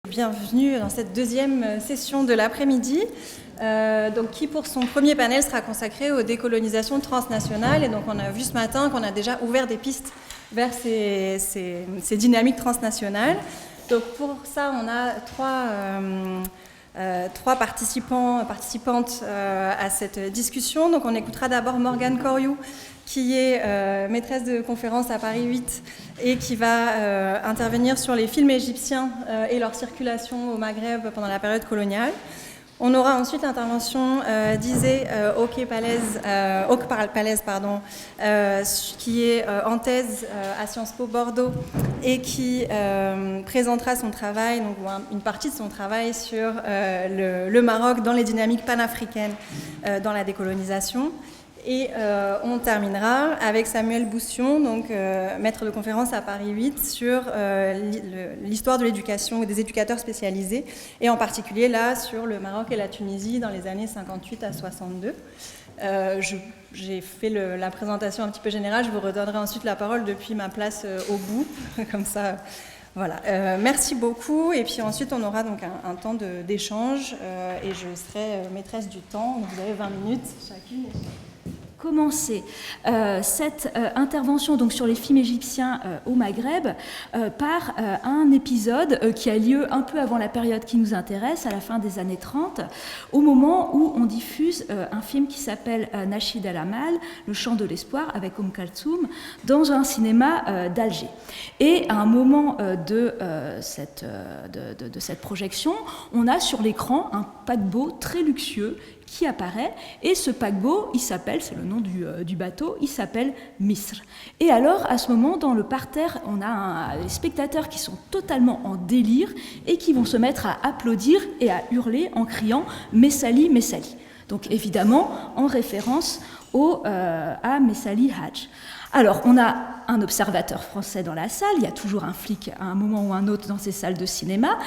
Bienvenue dans cette deuxième session de l'après-midi, qui pour son premier panel sera consacré aux décolonisations transnationales. Et donc on a vu ce matin qu'on a déjà ouvert des pistes vers ces dynamiques transnationales. Donc pour ça, on a trois participantes à cette discussion. Donc on écoutera d'abord Morgane Coriou, qui est maîtresse de conférence à Paris 8 et qui va intervenir sur les films égyptiens et leur circulation au Maghreb pendant la période coloniale. On aura ensuite l'intervention d'Isée Ocque-Palaise, qui est en thèse à Sciences Po Bordeaux et qui présentera son travail, donc une partie de son travail sur le Maroc dans les dynamiques panafricaines dans la décolonisation. Et on terminera avec Samuel Boussion, donc maître de conférence à Paris 8, sur l'histoire de l'éducation et des éducateurs spécialisés, et en particulier là sur le Maroc et la Tunisie dans les années 58 à 62. J'ai fait la présentation un petit peu générale, je vous redonnerai ensuite la parole depuis ma place au bout, comme ça. Voilà, merci beaucoup. Et puis ensuite, on aura donc un temps d'échange et je serai maîtresse du temps. Donc vous avez 20 minutes chacune. Commencer cette intervention donc sur les films égyptiens au Maghreb par un épisode qui a lieu un peu avant la période qui nous intéresse, à la fin des années 30, au moment où on diffuse un film qui s'appelle Nachid al-Amal, le chant de l'espoir, avec Kalthoum, dans un cinéma d'Alger. Et à un moment de cette projection, on a sur l'écran un paquebot très luxueux qui apparaît, et ce paquebot, il s'appelle, c'est le nom du bateau, il s'appelle Misr. Et alors, à ce moment, dans le parterre, on a les spectateurs qui sont totalement en délire et qui vont se mettre à applaudir et à hurler en criant « Messali, Messali ». Donc évidemment, en référence à Messali Hadj. Alors, on a un observateur français dans la salle, il y a toujours un flic à un moment ou un autre dans ces salles de cinéma,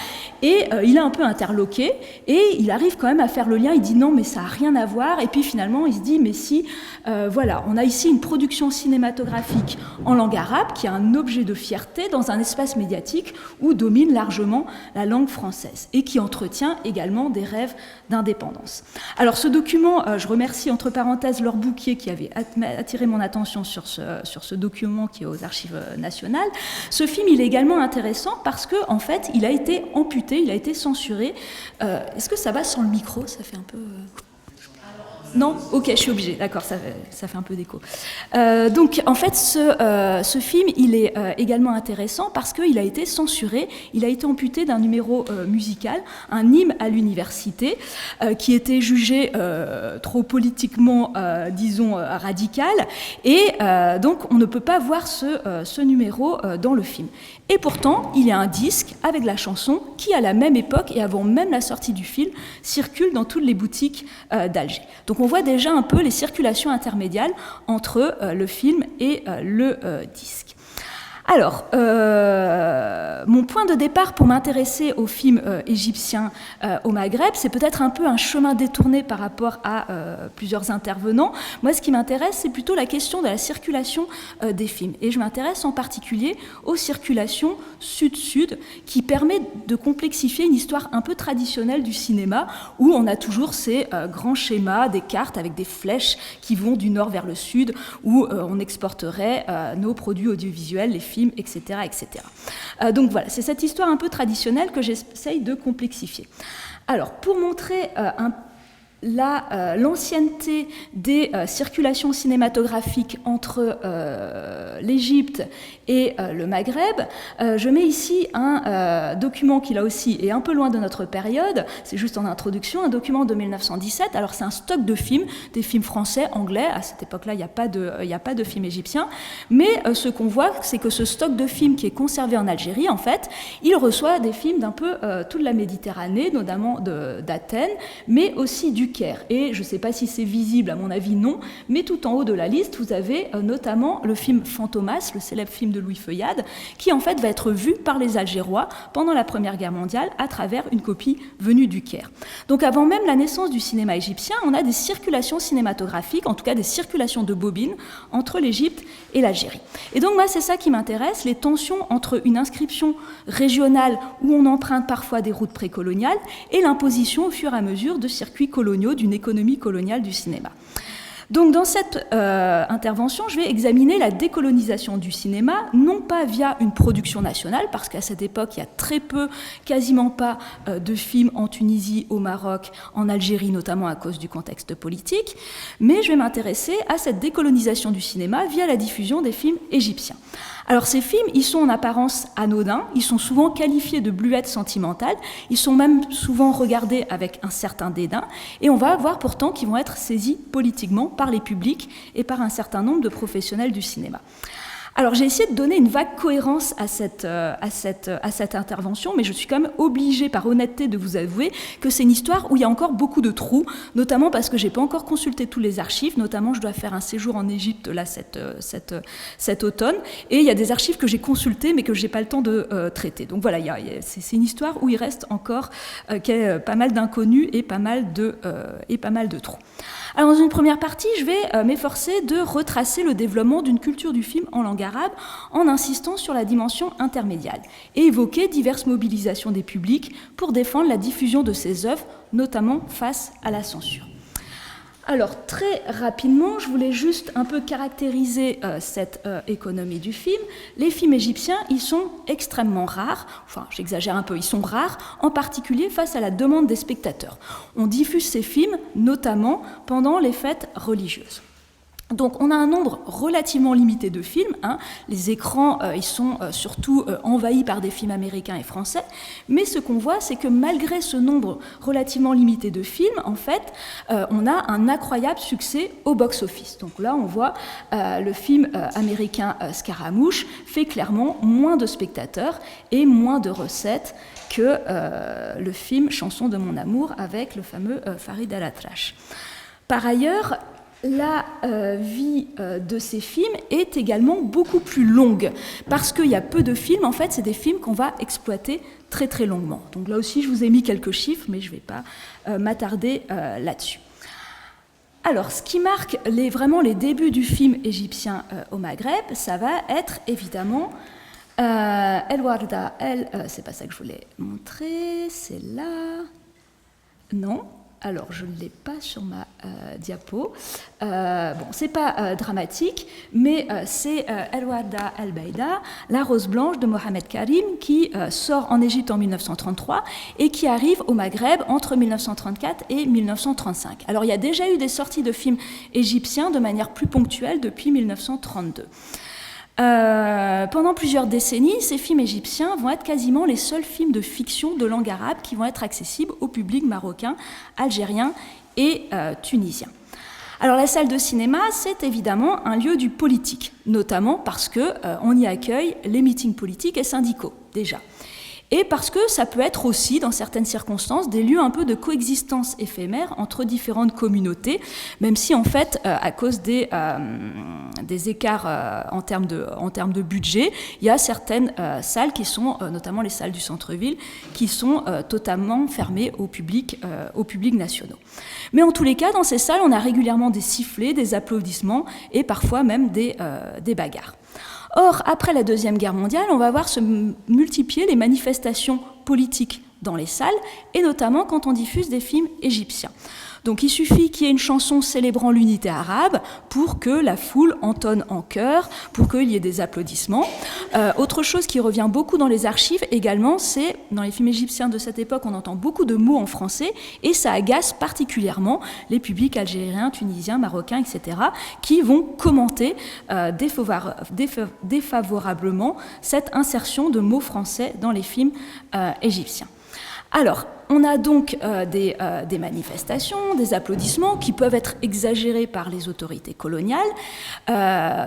et il est un peu interloqué, et il arrive quand même à faire le lien, il dit non mais ça n'a rien à voir, et puis finalement il se dit mais si, voilà, on a ici une production cinématographique en langue arabe qui est un objet de fierté dans un espace médiatique où domine largement la langue française, et qui entretient également des rêves d'indépendance. Alors ce document, je remercie entre parenthèses Laure Bouquier qui avait attiré mon attention sur ce document qui est aux Archives nationales. Ce film, il est également intéressant parce que, en fait, il a été amputé, il a été censuré. Est-ce que ça va sans le micro ? Ça fait un peu... Non ? Ok, je suis obligée, d'accord, ça fait un peu d'écho. Donc, en fait, ce film, il est également intéressant parce qu'il a été censuré, il a été amputé d'un numéro musical, un hymne à l'université, qui était jugé trop politiquement, disons, radical, et donc on ne peut pas voir ce numéro dans le film. Et pourtant, il y a un disque avec la chanson qui, à la même époque et avant même la sortie du film, circule dans toutes les boutiques d'Alger. Donc on voit déjà un peu les circulations intermédiaires entre le film et le disque. Alors, mon point de départ pour m'intéresser aux films égyptiens au Maghreb, c'est peut-être un peu un chemin détourné par rapport à plusieurs intervenants. Moi, ce qui m'intéresse, c'est plutôt la question de la circulation des films. Et je m'intéresse en particulier aux circulations sud-sud, qui permet de complexifier une histoire un peu traditionnelle du cinéma, où on a toujours ces grands schémas, des cartes avec des flèches qui vont du nord vers le sud, où on exporterait nos produits audiovisuels, les films, etc., etc. Donc voilà, c'est cette histoire un peu traditionnelle que j'essaye de complexifier. Alors, pour montrer l'ancienneté des circulations cinématographiques entre l'Égypte et le Maghreb, je mets ici un document qui là aussi est un peu loin de notre période, c'est juste en introduction, un document de 1917. Alors c'est un stock de films, des films français, anglais, à cette époque-là il n'y a pas de films égyptiens, mais ce qu'on voit c'est que ce stock de films qui est conservé en Algérie, en fait, il reçoit des films d'un peu toute la Méditerranée, notamment d'Athènes, mais aussi du du Caire. Et je ne sais pas si c'est visible, à mon avis non, mais tout en haut de la liste, vous avez notamment le film Fantomas, le célèbre film de Louis Feuillade, qui en fait va être vu par les Algérois pendant la Première Guerre mondiale à travers une copie venue du Caire. Donc avant même la naissance du cinéma égyptien, on a des circulations cinématographiques, en tout cas des circulations de bobines entre l'Égypte et l'Algérie. Et donc moi c'est ça qui m'intéresse, les tensions entre une inscription régionale où on emprunte parfois des routes précoloniales et l'imposition au fur et à mesure de circuits coloniaux, d'une économie coloniale du cinéma. Donc dans cette intervention, je vais examiner la décolonisation du cinéma, non pas via une production nationale, parce qu'à cette époque, il y a très peu, quasiment pas de films en Tunisie, au Maroc, en Algérie, notamment à cause du contexte politique, mais je vais m'intéresser à cette décolonisation du cinéma via la diffusion des films égyptiens. Alors ces films, ils sont en apparence anodins, ils sont souvent qualifiés de bluettes sentimentales, ils sont même souvent regardés avec un certain dédain, et on va voir pourtant qu'ils vont être saisis politiquement par les publics et par un certain nombre de professionnels du cinéma. Alors j'ai essayé de donner une vague cohérence à cette intervention, mais je suis quand même obligée par honnêteté de vous avouer que c'est une histoire où il y a encore beaucoup de trous, notamment parce que je n'ai pas encore consulté tous les archives, notamment je dois faire un séjour en Égypte là, cet automne, et il y a des archives que j'ai consultées mais que je n'ai pas le temps de traiter. Donc voilà, c'est une histoire où il reste encore pas mal d'inconnus et pas mal de trous. Alors dans une première partie, je vais m'efforcer de retracer le développement d'une culture du film en langue arabe en insistant sur la dimension intermédiaire et évoquer diverses mobilisations des publics pour défendre la diffusion de ces œuvres, notamment face à la censure. Alors très rapidement, je voulais juste un peu caractériser cette économie du film. Les films égyptiens, ils sont extrêmement rares, enfin j'exagère un peu, ils sont rares, en particulier face à la demande des spectateurs. On diffuse ces films notamment pendant les fêtes religieuses. Donc on a un nombre relativement limité de films, hein. Les écrans ils sont surtout envahis par des films américains et français, mais ce qu'on voit c'est que malgré ce nombre relativement limité de films, en fait, on a un incroyable succès au box-office. Donc là on voit le film américain Scaramouche fait clairement moins de spectateurs et moins de recettes que le film Chanson de mon amour avec le fameux Farid El-Atrache. Par ailleurs, la vie de ces films est également beaucoup plus longue parce qu'il y a peu de films, en fait c'est des films qu'on va exploiter très très longuement. Donc là aussi je vous ai mis quelques chiffres mais je ne vais pas m'attarder là-dessus. Alors ce qui marque vraiment les débuts du film égyptien au Maghreb, ça va être évidemment El Warda, c'est pas ça que je voulais montrer, c'est là, non. Alors, je ne l'ai pas sur ma diapo. Bon, c'est pas dramatique, mais c'est El Warda El Beida, La Rose Blanche de Mohamed Karim, qui sort en Égypte en 1933 et qui arrive au Maghreb entre 1934 et 1935. Alors, il y a déjà eu des sorties de films égyptiens de manière plus ponctuelle depuis 1932. Pendant plusieurs décennies, ces films égyptiens vont être quasiment les seuls films de fiction de langue arabe qui vont être accessibles au public marocain, algérien et tunisien. Alors la salle de cinéma, c'est évidemment un lieu du politique, notamment parce qu'on y accueille les meetings politiques et syndicaux, déjà. Et parce que ça peut être aussi, dans certaines circonstances, des lieux un peu de coexistence éphémère entre différentes communautés, même si en fait, à cause des écarts en termes de budget, il y a certaines salles qui sont, notamment les salles du centre-ville, qui sont totalement fermées au public nationaux. Mais en tous les cas, dans ces salles, on a régulièrement des sifflets, des applaudissements et parfois même des bagarres. Or, après la Deuxième Guerre mondiale, on va voir se multiplier les manifestations politiques dans les salles, et notamment quand on diffuse des films égyptiens. Donc il suffit qu'il y ait une chanson célébrant l'unité arabe pour que la foule entonne en chœur, pour qu'il y ait des applaudissements. Autre chose qui revient beaucoup dans les archives également, c'est dans les films égyptiens de cette époque, on entend beaucoup de mots en français et ça agace particulièrement les publics algériens, tunisiens, marocains, etc. qui vont commenter défavorablement cette insertion de mots français dans les films égyptiens. Alors, on a donc des manifestations, des applaudissements qui peuvent être exagérés par les autorités coloniales,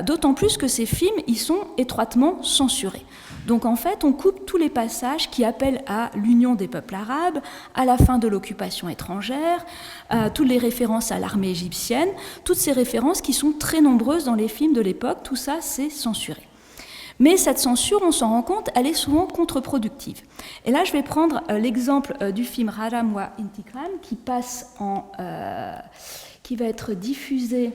d'autant plus que ces films, ils sont étroitement censurés. Donc en fait, on coupe tous les passages qui appellent à l'union des peuples arabes, à la fin de l'occupation étrangère, toutes les références à l'armée égyptienne, toutes ces références qui sont très nombreuses dans les films de l'époque, tout ça c'est censuré. Mais cette censure, on s'en rend compte, elle est souvent contre-productive. Et là, je vais prendre l'exemple du film Haram wa Intikam, qui va être diffusé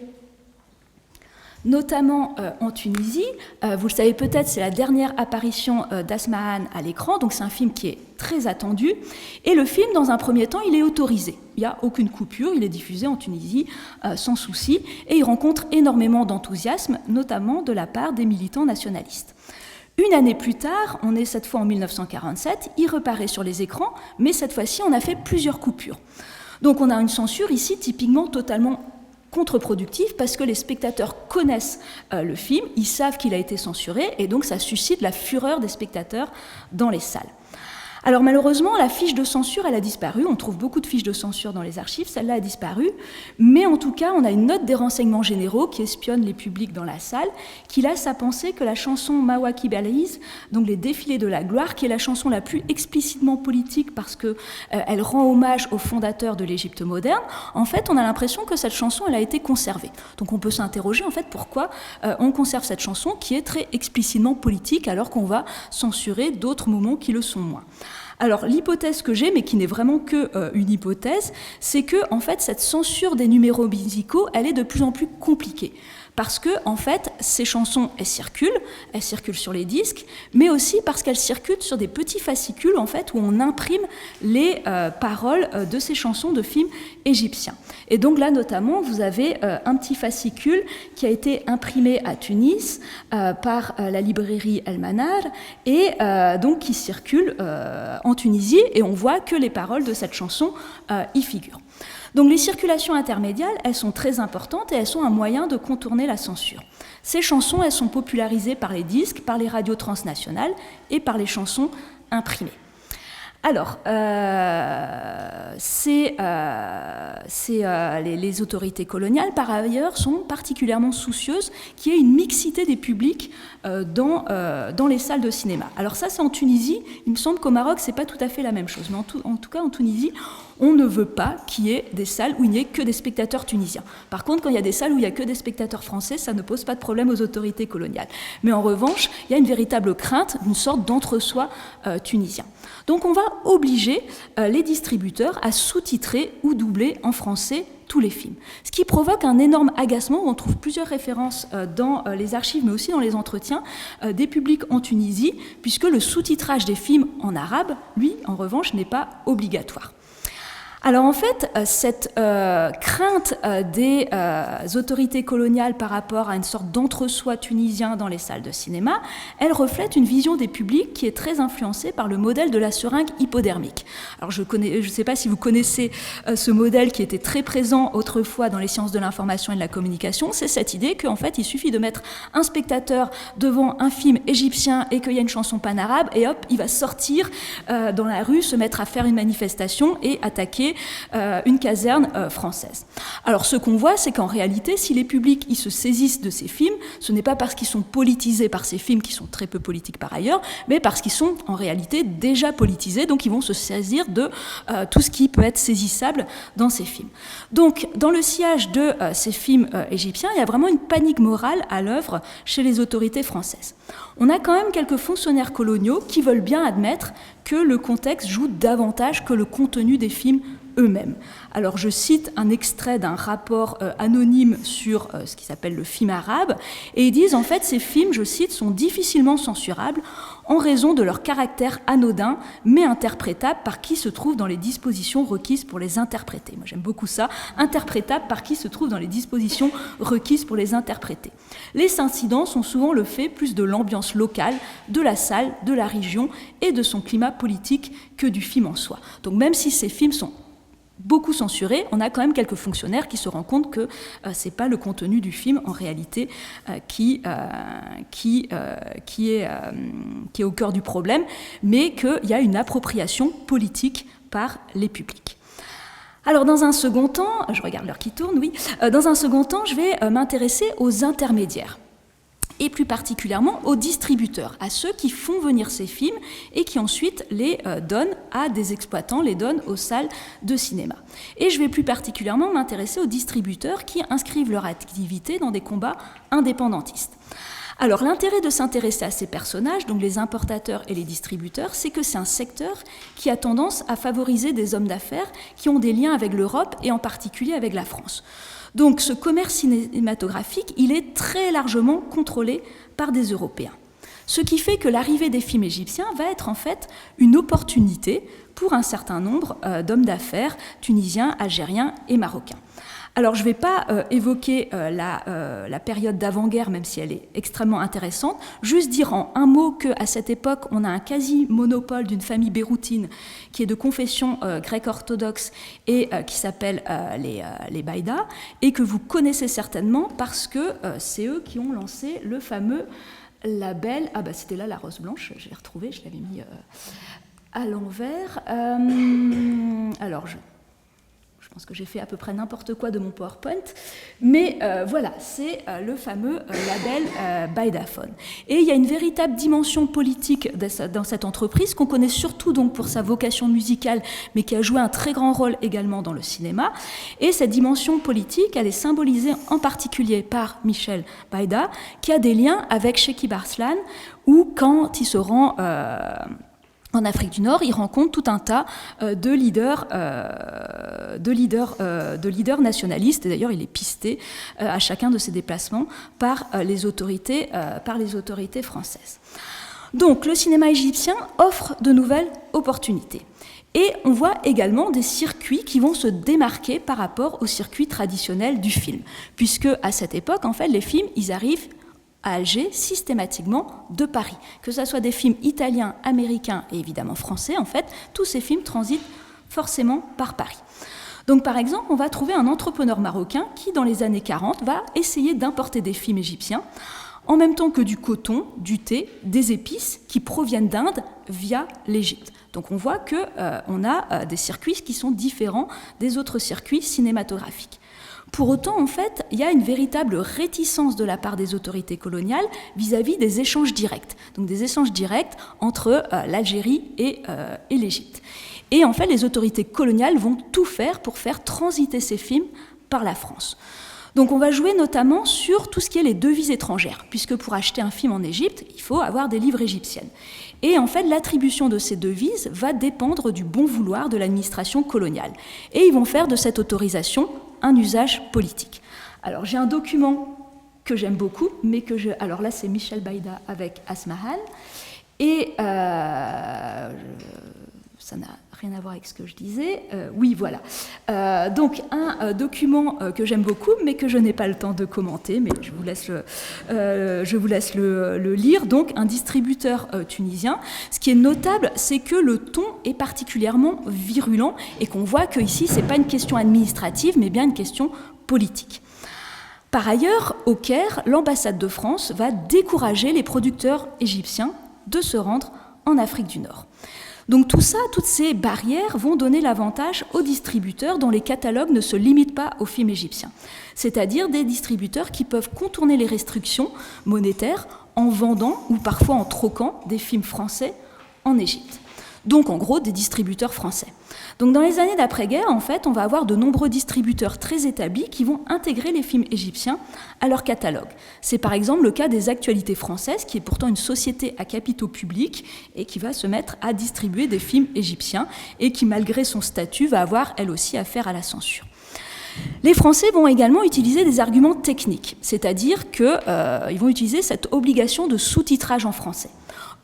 notamment en Tunisie. Vous le savez peut-être, c'est la dernière apparition d'Asmahan à l'écran, donc c'est un film qui est très attendu. Et le film, dans un premier temps, il est autorisé. Il n'y a aucune coupure, il est diffusé en Tunisie sans souci, et il rencontre énormément d'enthousiasme, notamment de la part des militants nationalistes. Une année plus tard, on est cette fois en 1947, il reparaît sur les écrans, mais cette fois-ci, on a fait plusieurs coupures. Donc on a une censure ici typiquement totalement contre-productive parce que les spectateurs connaissent le film, ils savent qu'il a été censuré et donc ça suscite la fureur des spectateurs dans les salles. Alors malheureusement, la fiche de censure, elle a disparu. On trouve beaucoup de fiches de censure dans les archives, celle-là a disparu. Mais en tout cas, on a une note des renseignements généraux qui espionne les publics dans la salle, qui laisse à penser que la chanson Mawakib al-Izz, donc les défilés de la gloire, qui est la chanson la plus explicitement politique parce qu'elle rend hommage aux fondateurs de l'Égypte moderne, en fait, on a l'impression que cette chanson, elle a été conservée. Donc on peut s'interroger, en fait, pourquoi on conserve cette chanson qui est très explicitement politique alors qu'on va censurer d'autres moments qui le sont moins. Alors l'hypothèse que j'ai, mais qui n'est vraiment qu'une hypothèse, c'est que en fait cette censure des numéros musicaux, elle est de plus en plus compliquée. Parce que, en fait, ces chansons, elles circulent sur les disques, mais aussi parce qu'elles circulent sur des petits fascicules, en fait, où on imprime les paroles de ces chansons de films égyptiens. Et donc là, notamment, vous avez un petit fascicule qui a été imprimé à Tunis par la librairie El Manar, et donc qui circule en Tunisie, et on voit que les paroles de cette chanson y figurent. Donc les circulations intermédiaires, elles sont très importantes et elles sont un moyen de contourner la censure. Ces chansons, elles sont popularisées par les disques, par les radios transnationales et par les chansons imprimées. Alors, les autorités coloniales, par ailleurs, sont particulièrement soucieuses qu'il y ait une mixité des publics dans les salles de cinéma. Alors ça, c'est en Tunisie. Il me semble qu'au Maroc, c'est pas tout à fait la même chose. Mais en tout cas, en Tunisie, on ne veut pas qu'il y ait des salles où il n'y ait que des spectateurs tunisiens. Par contre, quand il y a des salles où il n'y a que des spectateurs français, ça ne pose pas de problème aux autorités coloniales. Mais en revanche, il y a une véritable crainte d'une sorte d'entre-soi tunisien. Donc on va obliger les distributeurs à sous-titrer ou doubler en français tous les films. Ce qui provoque un énorme agacement, où on trouve plusieurs références dans les archives, mais aussi dans les entretiens des publics en Tunisie, puisque le sous-titrage des films en arabe, lui, en revanche, n'est pas obligatoire. Alors en fait, cette crainte des autorités coloniales par rapport à une sorte d'entre-soi tunisien dans les salles de cinéma, elle reflète une vision des publics qui est très influencée par le modèle de la seringue hypodermique. Alors je ne sais pas si vous connaissez ce modèle qui était très présent autrefois dans les sciences de l'information et de la communication, c'est cette idée qu'en fait il suffit de mettre un spectateur devant un film égyptien et qu'il y a une chanson panarabe et hop, il va sortir dans la rue, se mettre à faire une manifestation et attaquer une caserne française. Alors ce qu'on voit, c'est qu'en réalité, si les publics ils se saisissent de ces films, ce n'est pas parce qu'ils sont politisés par ces films qui sont très peu politiques par ailleurs, mais parce qu'ils sont en réalité déjà politisés, donc ils vont se saisir de tout ce qui peut être saisissable dans ces films. Donc dans le sillage de ces films égyptiens, il y a vraiment une panique morale à l'œuvre chez les autorités françaises. On a quand même quelques fonctionnaires coloniaux qui veulent bien admettre que le contexte joue davantage que le contenu des films eux-mêmes. Alors je cite un extrait d'un rapport anonyme sur ce qui s'appelle le film arabe, et ils disent en fait ces films, je cite, sont difficilement censurables en raison de leur caractère anodin, mais interprétable par qui se trouve dans les dispositions requises pour les interpréter. Moi j'aime beaucoup ça, interprétable par qui se trouve dans les dispositions requises pour les interpréter. Les incidents sont souvent le fait plus de l'ambiance locale, de la salle, de la région et de son climat politique que du film en soi. Donc même si ces films sont beaucoup censurés, on a quand même quelques fonctionnaires qui se rendent compte que c'est pas le contenu du film en réalité qui est au cœur du problème, mais qu'il y a une appropriation politique par les publics. Alors dans un second temps, je regarde l'heure qui tourne, oui, dans un second temps, je vais m'intéresser aux intermédiaires. et plus particulièrement aux distributeurs, à ceux qui font venir ces films et qui ensuite les donnent à des exploitants, les donnent aux salles de cinéma. Et je vais plus particulièrement m'intéresser aux distributeurs qui inscrivent leur activité dans des combats indépendantistes. Alors l'intérêt de s'intéresser à ces personnages, donc les importateurs et les distributeurs, c'est que c'est un secteur qui a tendance à favoriser des hommes d'affaires qui ont des liens avec l'Europe et en particulier avec la France. Donc ce commerce cinématographique, il est très largement contrôlé par des Européens. Ce qui fait que l'arrivée des films égyptiens va être en fait une opportunité pour un certain nombre d'hommes d'affaires tunisiens, algériens et marocains. Alors je ne vais pas évoquer la période d'avant-guerre, même si elle est extrêmement intéressante, juste dire en un mot qu'à cette époque, on a un quasi-monopole d'une famille béroutine qui est de confession grecque orthodoxe et qui s'appelle les Baïda, et que vous connaissez certainement parce que c'est eux qui ont lancé le fameux label, c'était là la rose blanche, je l'ai retrouvée, je l'avais mis à l'envers. Alors je pense que j'ai fait à peu près n'importe quoi de mon PowerPoint, mais voilà, c'est le fameux label Baïdaphone. Et il y a une véritable dimension politique dans cette entreprise qu'on connaît surtout donc pour sa vocation musicale, mais qui a joué un très grand rôle également dans le cinéma. Et cette dimension politique, elle est symbolisée en particulier par Michel Baïda, qui a des liens avec Chekib Arslan, où quand il se rend en Afrique du Nord, il rencontre tout un tas de leaders nationalistes. D'ailleurs, il est pisté à chacun de ses déplacements par les autorités françaises. Donc, le cinéma égyptien offre de nouvelles opportunités. Et on voit également des circuits qui vont se démarquer par rapport aux circuits traditionnels du film, puisque à cette époque, en fait, les films, ils arrivent à Alger systématiquement de Paris. Que ce soit des films italiens, américains et évidemment français, en fait, tous ces films transitent forcément par Paris. Donc par exemple, on va trouver un entrepreneur marocain qui, dans les années 40, va essayer d'importer des films égyptiens, en même temps que du coton, du thé, des épices qui proviennent d'Inde via l'Égypte. Donc on voit qu'on a des circuits qui sont différents des autres circuits cinématographiques. Pour autant, en fait, il y a une véritable réticence de la part des autorités coloniales vis-à-vis des échanges directs, donc des échanges directs entre l'Algérie et l'Égypte. Et en fait, les autorités coloniales vont tout faire pour faire transiter ces films par la France. Donc on va jouer notamment sur tout ce qui est les devises étrangères, puisque pour acheter un film en Égypte, il faut avoir des livres égyptiennes. Et en fait, l'attribution de ces devises va dépendre du bon vouloir de l'administration coloniale. Et ils vont faire de cette autorisation un usage politique. Alors j'ai un document que j'aime beaucoup, mais alors là c'est Michel Baïda avec Asmahal, et ça n'a rien à voir avec ce que je disais. Oui, voilà. Donc un document que j'aime beaucoup, mais que je n'ai pas le temps de commenter, mais je vous laisse le lire. Donc un distributeur tunisien. Ce qui est notable, c'est que le ton est particulièrement virulent et qu'on voit qu'ici, ce n'est pas une question administrative, mais bien une question politique. Par ailleurs, au Caire, l'ambassade de France va décourager les producteurs égyptiens de se rendre en Afrique du Nord. Donc tout ça, toutes ces barrières vont donner l'avantage aux distributeurs dont les catalogues ne se limitent pas aux films égyptiens. C'est-à-dire des distributeurs qui peuvent contourner les restrictions monétaires en vendant ou parfois en troquant des films français en Égypte. Donc en gros des distributeurs français. Donc dans les années d'après-guerre, en fait, on va avoir de nombreux distributeurs très établis qui vont intégrer les films égyptiens à leur catalogue. C'est par exemple le cas des Actualités françaises, qui est pourtant une société à capitaux publics et qui va se mettre à distribuer des films égyptiens et qui, malgré son statut, va avoir elle aussi affaire à la censure. Les Français vont également utiliser des arguments techniques, c'est-à-dire qu'ils vont utiliser cette obligation de sous-titrage en français.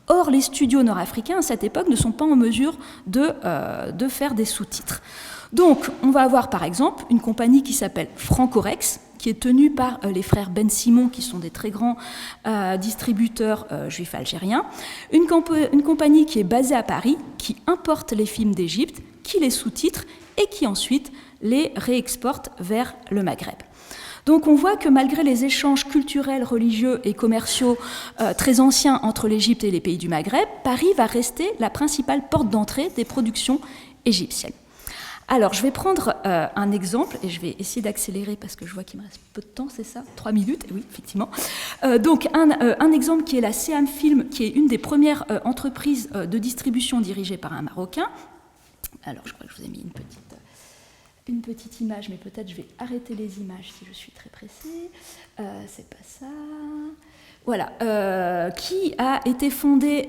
Or, les studios nord-africains, à cette époque, ne sont pas en mesure de faire des sous-titres. Donc, on va avoir, par exemple, une compagnie qui s'appelle Francorex, qui est tenue par les frères Ben Simon, qui sont des très grands distributeurs juifs algériens. Une compagnie qui est basée à Paris, qui importe les films d'Égypte, qui les sous-titre et qui ensuite les réexporte vers le Maghreb. Donc on voit que malgré les échanges culturels, religieux et commerciaux très anciens entre l'Égypte et les pays du Maghreb, Paris va rester la principale porte d'entrée des productions égyptiennes. Alors, je vais prendre un exemple, et je vais essayer d'accélérer parce que je vois qu'il me reste peu de temps, c'est ça ? 3 minutes, oui, effectivement. Donc, un exemple qui est la CM Film, qui est une des premières entreprises de distribution dirigée par un Marocain. Alors, je crois que je vous ai mis une petite image, mais peut-être je vais arrêter les images si je suis très pressée. C'est pas ça... Voilà, qui a été fondé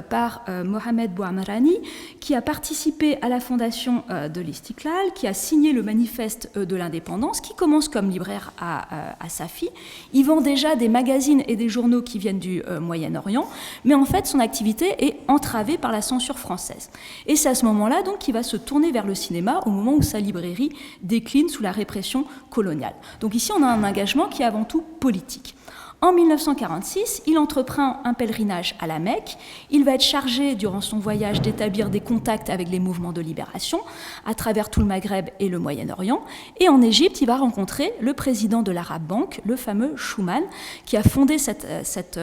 par Mohamed Bouamrani, qui a participé à la fondation de l'Istiklal, qui a signé le manifeste de l'indépendance, qui commence comme libraire à Safi. Il vend déjà des magazines et des journaux qui viennent du Moyen-Orient, mais en fait son activité est entravée par la censure française. Et c'est à ce moment-là donc qu'il va se tourner vers le cinéma au moment où sa librairie décline sous la répression coloniale. Donc ici on a un engagement qui est avant tout politique. En 1946, il entreprend un pèlerinage à la Mecque. Il va être chargé, durant son voyage, d'établir des contacts avec les mouvements de libération à travers tout le Maghreb et le Moyen-Orient. Et en Égypte, il va rencontrer le président de l'Arab Bank, le fameux Schuman, qui a fondé cette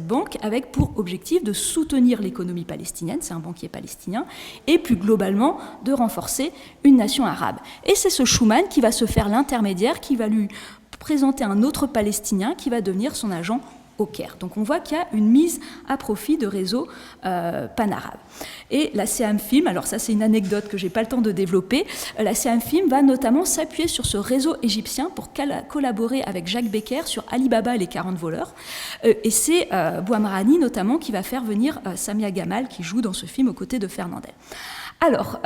banque avec pour objectif de soutenir l'économie palestinienne, c'est un banquier palestinien, et plus globalement de renforcer une nation arabe. Et c'est ce Schuman qui va se faire l'intermédiaire, qui va lui présenter un autre Palestinien qui va devenir son agent au Caire. Donc on voit qu'il y a une mise à profit de réseaux panarabes. Et la CM Film, alors ça c'est une anecdote que je n'ai pas le temps de développer, la CM Film va notamment s'appuyer sur ce réseau égyptien pour collaborer avec Jacques Becker sur Ali Baba et les 40 voleurs. Et c'est Bouamrani notamment qui va faire venir Samia Gamal qui joue dans ce film aux côtés de Fernandel. Alors,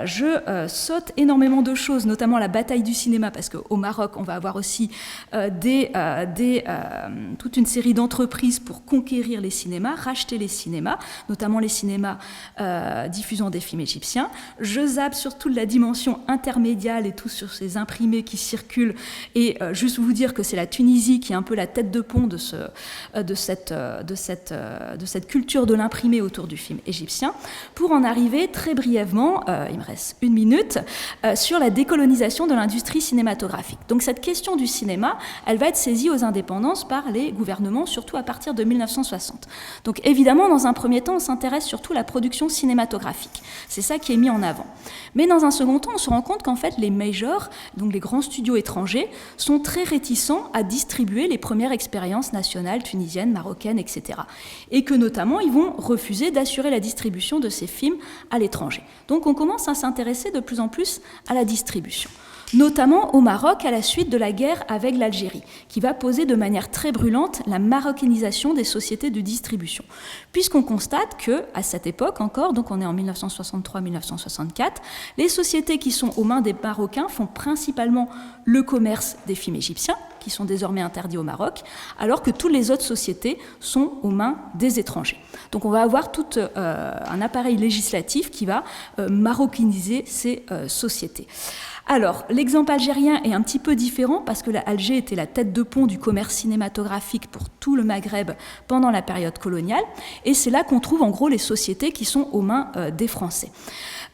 je saute énormément de choses, notamment la bataille du cinéma, parce qu'au Maroc, on va avoir aussi toute une série d'entreprises pour conquérir les cinémas, racheter les cinémas, notamment les cinémas diffusant des films égyptiens. Je zappe sur toute la dimension intermédiale et tout sur ces imprimés qui circulent, et juste vous dire que c'est la Tunisie qui est un peu la tête de pont de cette culture de l'imprimé autour du film égyptien, pour en arriver très brièvement, il me reste 1 minute, sur la décolonisation de l'industrie cinématographique. Donc cette question du cinéma, elle va être saisie aux indépendances par les gouvernements, surtout à partir de 1960. Donc évidemment, dans un premier temps, on s'intéresse surtout à la production cinématographique. C'est ça qui est mis en avant. Mais dans un second temps, on se rend compte qu'en fait, les majors, donc les grands studios étrangers, sont très réticents à distribuer les premières expériences nationales, tunisiennes, marocaines, etc. Et que notamment, ils vont refuser d'assurer la distribution de ces films à l'étranger. Donc on commence à s'intéresser de plus en plus à la distribution, notamment au Maroc à la suite de la guerre avec l'Algérie, qui va poser de manière très brûlante la marocanisation des sociétés de distribution. Puisqu'on constate qu'à cette époque encore, donc on est en 1963-1964, les sociétés qui sont aux mains des Marocains font principalement le commerce des films égyptiens, qui sont désormais interdits au Maroc, alors que toutes les autres sociétés sont aux mains des étrangers. Donc on va avoir tout un appareil législatif qui va maroquiniser ces sociétés. Alors, l'exemple algérien est un petit peu différent parce que Alger était la tête de pont du commerce cinématographique pour tout le Maghreb pendant la période coloniale, et c'est là qu'on trouve en gros les sociétés qui sont aux mains des Français.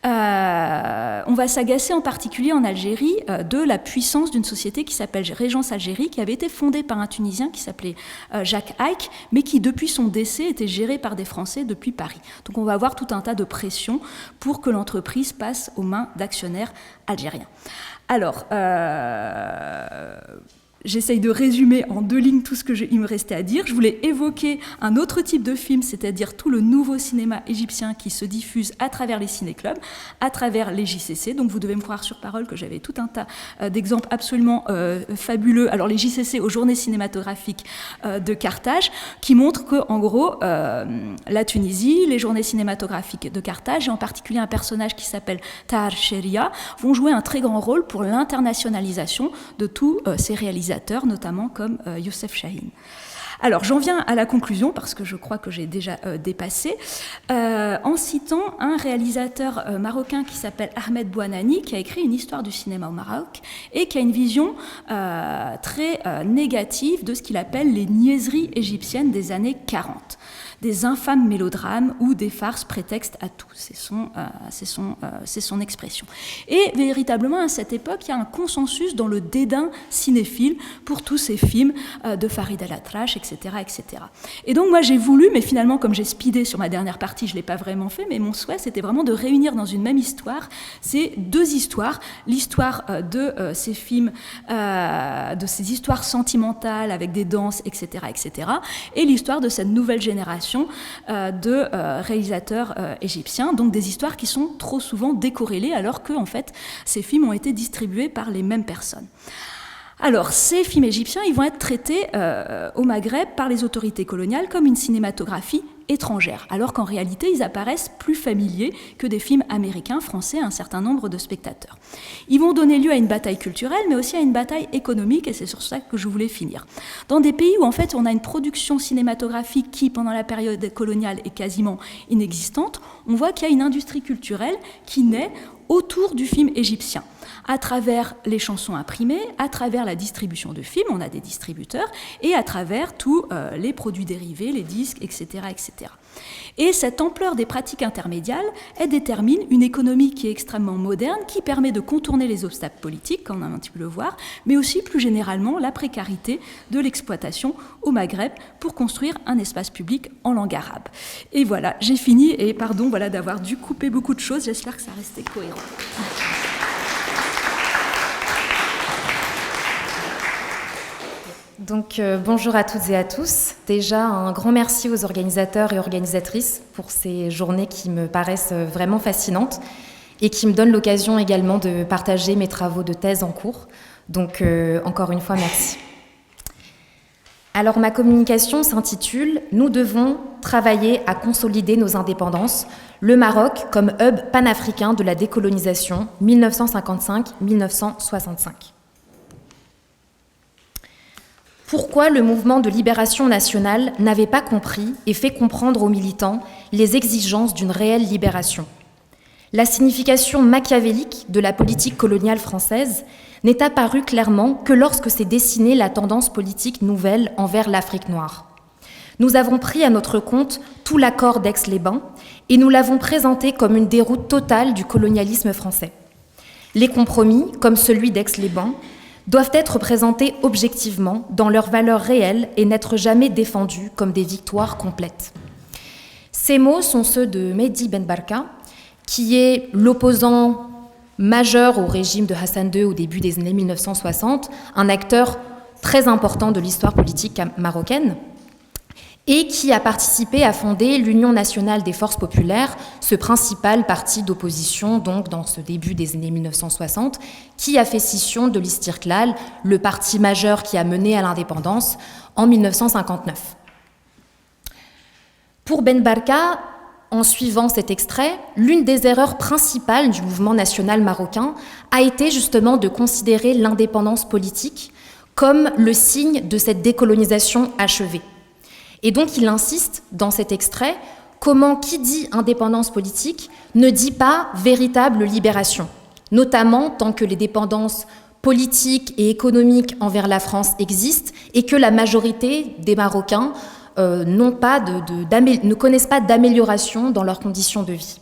On va s'agacer en particulier en Algérie de la puissance d'une société qui s'appelle Régence Algérie, qui avait été fondée par un Tunisien qui s'appelait Jacques Haïk, mais qui depuis son décès était gérée par des Français depuis Paris. Donc on va avoir tout un tas de pressions pour que l'entreprise passe aux mains d'actionnaires algériens. Alors, j'essaye de résumer en 2 lignes tout ce qu'il me restait à dire. Je voulais évoquer un autre type de film, c'est-à-dire tout le nouveau cinéma égyptien qui se diffuse à travers les ciné-clubs, à travers les JCC. Donc vous devez me croire sur parole que j'avais tout un tas d'exemples absolument fabuleux. Alors les JCC aux journées cinématographiques de Carthage, qui montrent qu'en gros, la Tunisie, les journées cinématographiques de Carthage, et en particulier un personnage qui s'appelle Tahar Sheria, vont jouer un très grand rôle pour l'internationalisation de tous ces réalisateurs, notamment comme Youssef Chahine. Alors, j'en viens à la conclusion, parce que je crois que j'ai déjà dépassé, en citant un réalisateur marocain qui s'appelle Ahmed Bouanani, qui a écrit une histoire du cinéma au Maroc, et qui a une vision très négative de ce qu'il appelle les niaiseries égyptiennes des années 40. des infâmes mélodrames ou des farces prétextes à tout. C'est son expression. Et véritablement, à cette époque, il y a un consensus dans le dédain cinéphile pour tous ces films de Farid El-Atrache, etc., etc. Et donc, moi, j'ai voulu, mais finalement, comme j'ai speedé sur ma dernière partie, je ne l'ai pas vraiment fait, mais mon souhait, c'était vraiment de réunir dans une même histoire ces deux histoires, l'histoire de ces films, de ces histoires sentimentales avec des danses, etc., etc., et l'histoire de cette nouvelle génération de réalisateurs égyptiens, donc des histoires qui sont trop souvent décorrélées, alors que, en fait, ces films ont été distribués par les mêmes personnes. Alors, ces films égyptiens, ils vont être traités au Maghreb par les autorités coloniales comme une cinématographie étrangère, alors qu'en réalité, ils apparaissent plus familiers que des films américains, français, à un certain nombre de spectateurs. Ils vont donner lieu à une bataille culturelle, mais aussi à une bataille économique, et c'est sur ça que je voulais finir. Dans des pays où, en fait, on a une production cinématographique qui, pendant la période coloniale, est quasiment inexistante, on voit qu'il y a une industrie culturelle qui naît autour du film égyptien, à travers les chansons imprimées, à travers la distribution de films, on a des distributeurs, et à travers tous les produits dérivés, les disques, etc., etc. Et cette ampleur des pratiques intermédiaires, elle détermine une économie qui est extrêmement moderne, qui permet de contourner les obstacles politiques, comme on a un petit peu le voir, mais aussi plus généralement la précarité de l'exploitation au Maghreb pour construire un espace public en langue arabe. Et voilà, j'ai fini, et pardon voilà, d'avoir dû couper beaucoup de choses, j'espère que ça restait cohérent. Donc bonjour à toutes et à tous. Déjà un grand merci aux organisateurs et organisatrices pour ces journées qui me paraissent vraiment fascinantes et qui me donnent l'occasion également de partager mes travaux de thèse en cours. Donc encore une fois, merci. Alors ma communication s'intitule « Nous devons travailler à consolider nos indépendances, le Maroc comme hub panafricain de la décolonisation 1955-1965 ». Pourquoi le mouvement de libération nationale n'avait pas compris et fait comprendre aux militants les exigences d'une réelle libération? La signification machiavélique de la politique coloniale française n'est apparue clairement que lorsque s'est dessinée la tendance politique nouvelle envers l'Afrique noire. Nous avons pris à notre compte tout l'accord d'Aix-les-Bains et nous l'avons présenté comme une déroute totale du colonialisme français. Les compromis, comme celui d'Aix-les-Bains, doivent être présentés objectivement dans leurs valeurs réelles et n'être jamais défendus comme des victoires complètes. Ces mots sont ceux de Mehdi Ben Barka, qui est l'opposant majeur au régime de Hassan II au début des années 1960, un acteur très important de l'histoire politique marocaine, et qui a participé à fonder l'Union nationale des forces populaires, ce principal parti d'opposition donc dans ce début des années 1960, qui a fait scission de l'Istiqlal, le parti majeur qui a mené à l'indépendance en 1959. Pour Ben Barka, en suivant cet extrait, l'une des erreurs principales du mouvement national marocain a été justement de considérer l'indépendance politique comme le signe de cette décolonisation achevée. Et donc il insiste dans cet extrait comment qui dit indépendance politique ne dit pas véritable libération, notamment tant que les dépendances politiques et économiques envers la France existent et que la majorité des Marocains ne connaissent pas d'amélioration dans leurs conditions de vie.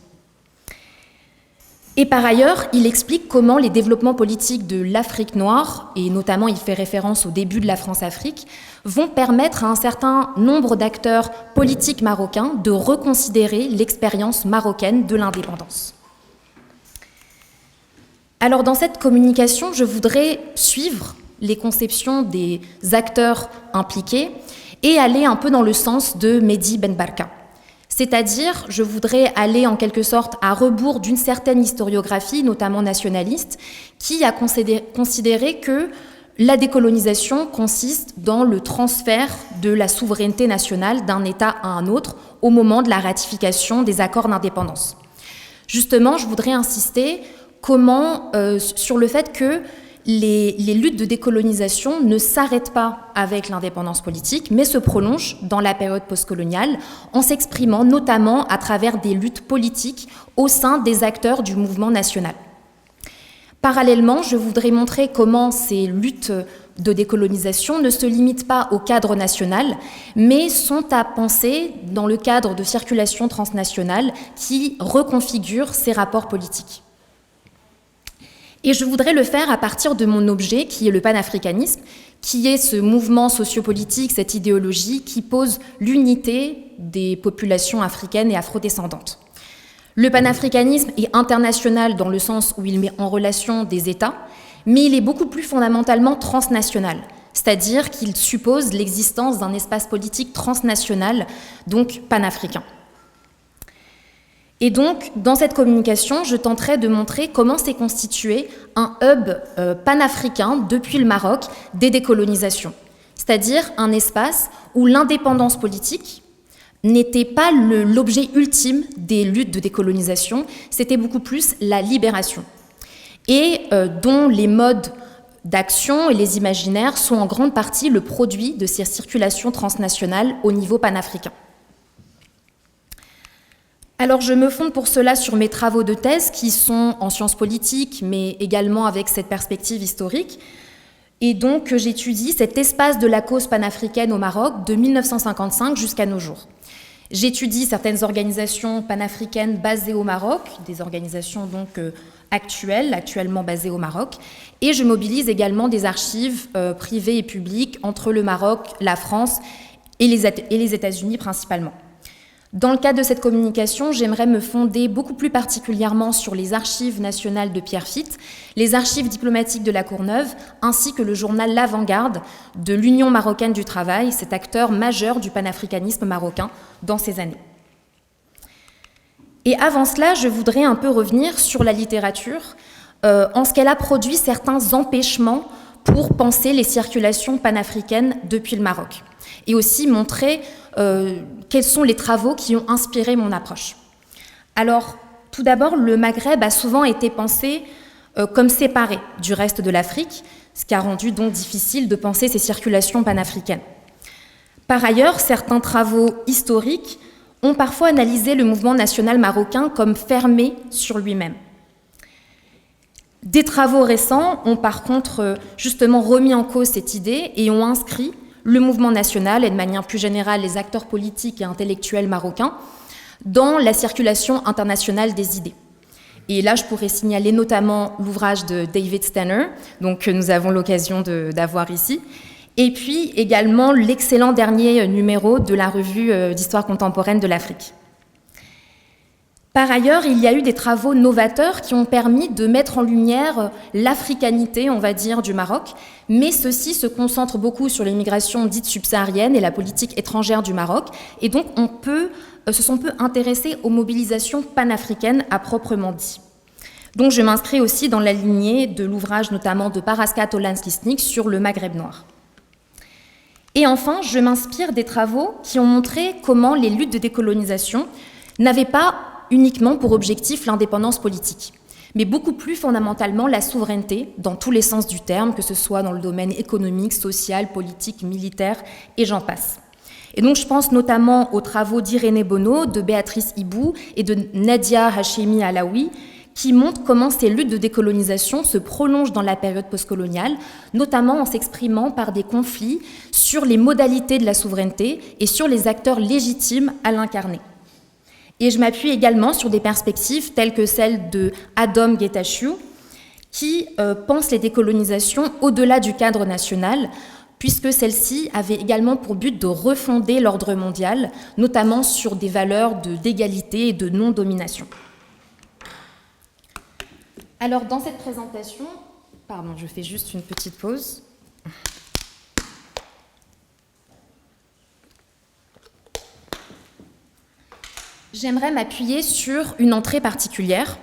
Et par ailleurs, il explique comment les développements politiques de l'Afrique noire, et notamment il fait référence au début de la France-Afrique, vont permettre à un certain nombre d'acteurs politiques marocains de reconsidérer l'expérience marocaine de l'indépendance. Alors dans cette communication, je voudrais suivre les conceptions des acteurs impliqués et aller un peu dans le sens de Mehdi Ben Barka. C'est-à-dire, je voudrais aller en quelque sorte à rebours d'une certaine historiographie, notamment nationaliste, qui a considéré que la décolonisation consiste dans le transfert de la souveraineté nationale d'un État à un autre au moment de la ratification des accords d'indépendance. Justement, je voudrais insister sur le fait que les luttes de décolonisation ne s'arrêtent pas avec l'indépendance politique, mais se prolongent dans la période postcoloniale en s'exprimant notamment à travers des luttes politiques au sein des acteurs du mouvement national. Parallèlement, je voudrais montrer comment ces luttes de décolonisation ne se limitent pas au cadre national, mais sont à penser dans le cadre de circulation transnationale qui reconfigure ces rapports politiques. Et je voudrais le faire à partir de mon objet, qui est le panafricanisme, qui est ce mouvement sociopolitique, cette idéologie qui pose l'unité des populations africaines et afrodescendantes. Le panafricanisme est international dans le sens où il met en relation des États, mais il est beaucoup plus fondamentalement transnational, c'est-à-dire qu'il suppose l'existence d'un espace politique transnational, donc panafricain. Et donc, dans cette communication, je tenterai de montrer comment s'est constitué un hub panafricain depuis le Maroc des décolonisations, c'est-à-dire un espace où l'indépendance politique n'était pas l'objet ultime des luttes de décolonisation, c'était beaucoup plus la libération, et dont les modes d'action et les imaginaires sont en grande partie le produit de ces circulations transnationales au niveau panafricain. Alors je me fonde pour cela sur mes travaux de thèse qui sont en sciences politiques, mais également avec cette perspective historique. Et donc j'étudie cet espace de la cause panafricaine au Maroc de 1955 jusqu'à nos jours. J'étudie certaines organisations panafricaines basées au Maroc, des organisations donc actuellement basées au Maroc, et je mobilise également des archives privées et publiques entre le Maroc, la France et les États-Unis principalement. Dans le cadre de cette communication, j'aimerais me fonder beaucoup plus particulièrement sur les archives nationales de Pierre Fitte, les archives diplomatiques de la Courneuve, ainsi que le journal L'Avant-Garde de l'Union marocaine du travail, cet acteur majeur du panafricanisme marocain dans ces années. Et avant cela, je voudrais un peu revenir sur la littérature, en ce qu'elle a produit certains empêchements pour penser les circulations panafricaines depuis le Maroc, et aussi montrer quels sont les travaux qui ont inspiré mon approche. Alors, tout d'abord, le Maghreb a souvent été pensé comme séparé du reste de l'Afrique, ce qui a rendu donc difficile de penser ces circulations panafricaines. Par ailleurs, certains travaux historiques ont parfois analysé le mouvement national marocain comme fermé sur lui-même. Des travaux récents ont par contre justement remis en cause cette idée et ont inscrit le mouvement national et de manière plus générale les acteurs politiques et intellectuels marocains dans la circulation internationale des idées. Et là, je pourrais signaler notamment l'ouvrage de David Stanner, donc, que nous avons l'occasion d'avoir ici, et puis également l'excellent dernier numéro de la revue d'histoire contemporaine de l'Afrique. Par ailleurs, il y a eu des travaux novateurs qui ont permis de mettre en lumière l'africanité, on va dire, du Maroc, mais ceux-ci se concentrent beaucoup sur l'immigration dite subsaharienne et la politique étrangère du Maroc, et donc on se sont peu intéressés aux mobilisations panafricaines à proprement dit. Donc je m'inscris aussi dans la lignée de l'ouvrage notamment de Paraskat Olans-Lisnik sur le Maghreb noir. Et enfin, je m'inspire des travaux qui ont montré comment les luttes de décolonisation n'avaient pas uniquement pour objectif l'indépendance politique, mais beaucoup plus fondamentalement la souveraineté dans tous les sens du terme, que ce soit dans le domaine économique, social, politique, militaire, et j'en passe. Et donc je pense notamment aux travaux d'Irénée Bono, de Béatrice Ibou et de Nadia Hachemi Alaoui, qui montrent comment ces luttes de décolonisation se prolongent dans la période postcoloniale, notamment en s'exprimant par des conflits sur les modalités de la souveraineté et sur les acteurs légitimes à l'incarner. Et je m'appuie également sur des perspectives telles que celles de Adom Getachew, qui pense les décolonisations au-delà du cadre national, puisque celle-ci avait également pour but de refonder l'ordre mondial, notamment sur des valeurs d'égalité et de non-domination. Alors, dans cette présentation, je fais juste une petite pause. J'aimerais m'appuyer sur une entrée particulière.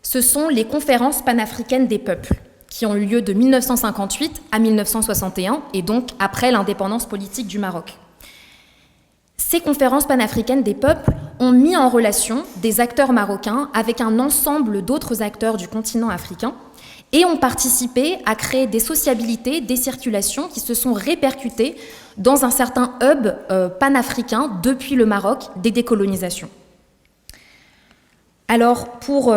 Ce sont les conférences panafricaines des peuples, qui ont eu lieu de 1958 à 1961, et donc après l'indépendance politique du Maroc. Ces conférences panafricaines des peuples ont mis en relation des acteurs marocains avec un ensemble d'autres acteurs du continent africain et ont participé à créer des sociabilités, des circulations qui se sont répercutées dans un certain hub panafricain depuis le Maroc des décolonisations. Alors, pour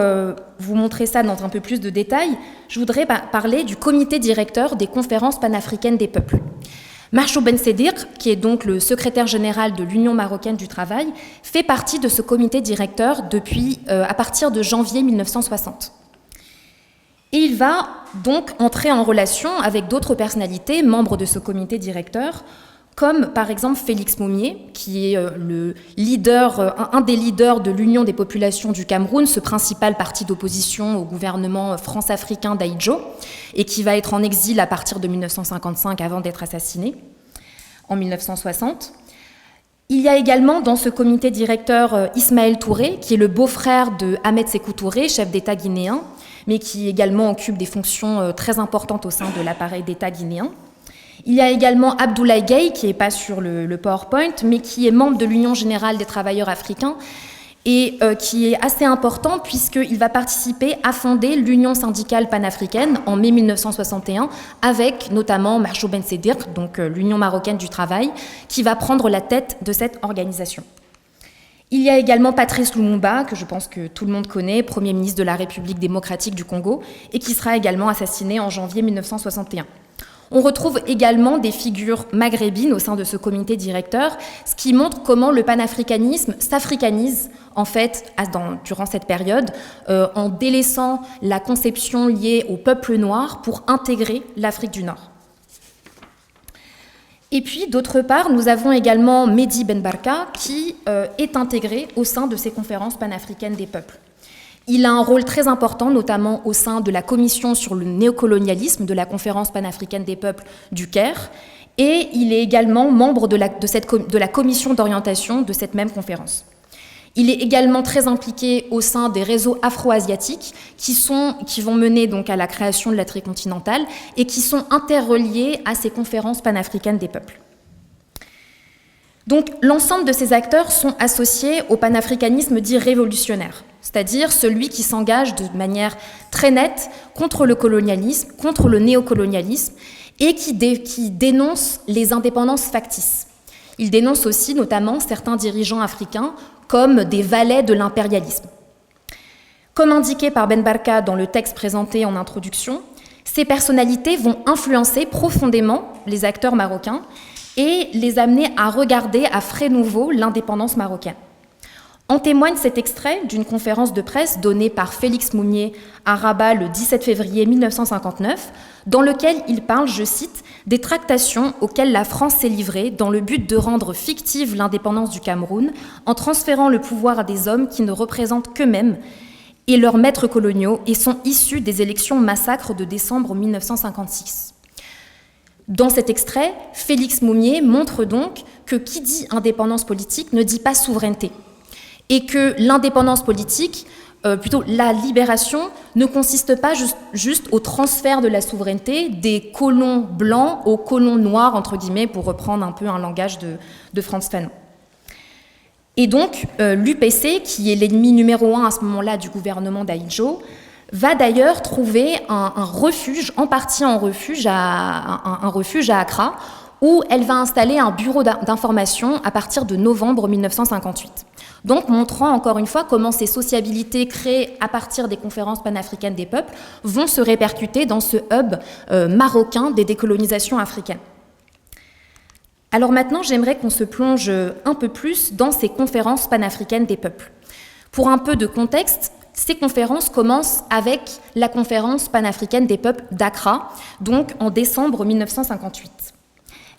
vous montrer ça dans un peu plus de détails, je voudrais parler du comité directeur des conférences panafricaines des peuples. Marchou Ben Sedir, qui est donc le secrétaire général de l'Union marocaine du travail, fait partie de ce comité directeur depuis à partir de janvier 1960. Et il va donc entrer en relation avec d'autres personnalités, membres de ce comité directeur, comme par exemple Félix Moumié, qui est un des leaders de l'Union des populations du Cameroun, ce principal parti d'opposition au gouvernement france-africain d'Ahidjo, et qui va être en exil à partir de 1955 avant d'être assassiné en 1960. Il y a également dans ce comité directeur Ismaël Touré, qui est le beau-frère de Ahmed Sékou Touré, chef d'État guinéen, mais qui également occupe des fonctions très importantes au sein de l'appareil d'État guinéen. Il y a également Abdoulaye Gueye, qui n'est pas sur le PowerPoint, mais qui est membre de l'Union générale des travailleurs africains et qui est assez important puisqu'il va participer à fonder l'Union syndicale panafricaine en mai 1961 avec notamment Marchou Ben Sedir, donc l'Union marocaine du travail, qui va prendre la tête de cette organisation. Il y a également Patrice Lumumba, que je pense que tout le monde connaît, Premier ministre de la République démocratique du Congo, et qui sera également assassiné en janvier 1961. On retrouve également des figures maghrébines au sein de ce comité directeur, ce qui montre comment le panafricanisme s'africanise en fait durant cette période, en délaissant la conception liée au peuple noir pour intégrer l'Afrique du Nord. Et puis, d'autre part, nous avons également Mehdi Ben Barka, qui est intégré au sein de ces conférences panafricaines des peuples. Il a un rôle très important, notamment au sein de la commission sur le néocolonialisme de la conférence panafricaine des peuples du Caire, et il est également membre de la commission d'orientation de cette même conférence. Il est également très impliqué au sein des réseaux afro-asiatiques qui vont mener donc à la création de la tricontinentale et qui sont interreliés à ces conférences panafricaines des peuples. Donc l'ensemble de ces acteurs sont associés au panafricanisme dit révolutionnaire, c'est-à-dire celui qui s'engage de manière très nette contre le colonialisme, contre le néocolonialisme et qui dénonce les indépendances factices. Il dénonce aussi notamment certains dirigeants africains comme des valets de l'impérialisme. Comme indiqué par Ben Barka dans le texte présenté en introduction, ces personnalités vont influencer profondément les acteurs marocains et les amener à regarder à frais nouveaux l'indépendance marocaine. En témoigne cet extrait d'une conférence de presse donnée par Félix Moumié à Rabat le 17 février 1959, dans lequel il parle, je cite, « des tractations auxquelles la France s'est livrée dans le but de rendre fictive l'indépendance du Cameroun en transférant le pouvoir à des hommes qui ne représentent qu'eux-mêmes et leurs maîtres coloniaux et sont issus des élections massacres de décembre 1956. » Dans cet extrait, Félix Moumié montre donc que qui dit indépendance politique ne dit pas souveraineté, et que l'indépendance politique, plutôt la libération, ne consiste pas juste au transfert de la souveraineté des colons blancs aux colons noirs, entre guillemets, pour reprendre un peu un langage de Frantz Fanon. Et donc, l'UPC, qui est l'ennemi numéro 1 à ce moment-là du gouvernement d'Ahidjo, va d'ailleurs trouver un refuge, en partie un refuge à Accra, où elle va installer un bureau d'information à partir de novembre 1958. Donc montrant encore une fois comment ces sociabilités créées à partir des conférences panafricaines des peuples vont se répercuter dans ce hub marocain des décolonisations africaines. Alors maintenant, j'aimerais qu'on se plonge un peu plus dans ces conférences panafricaines des peuples. Pour un peu de contexte, ces conférences commencent avec la conférence panafricaine des peuples d'Accra, donc en décembre 1958.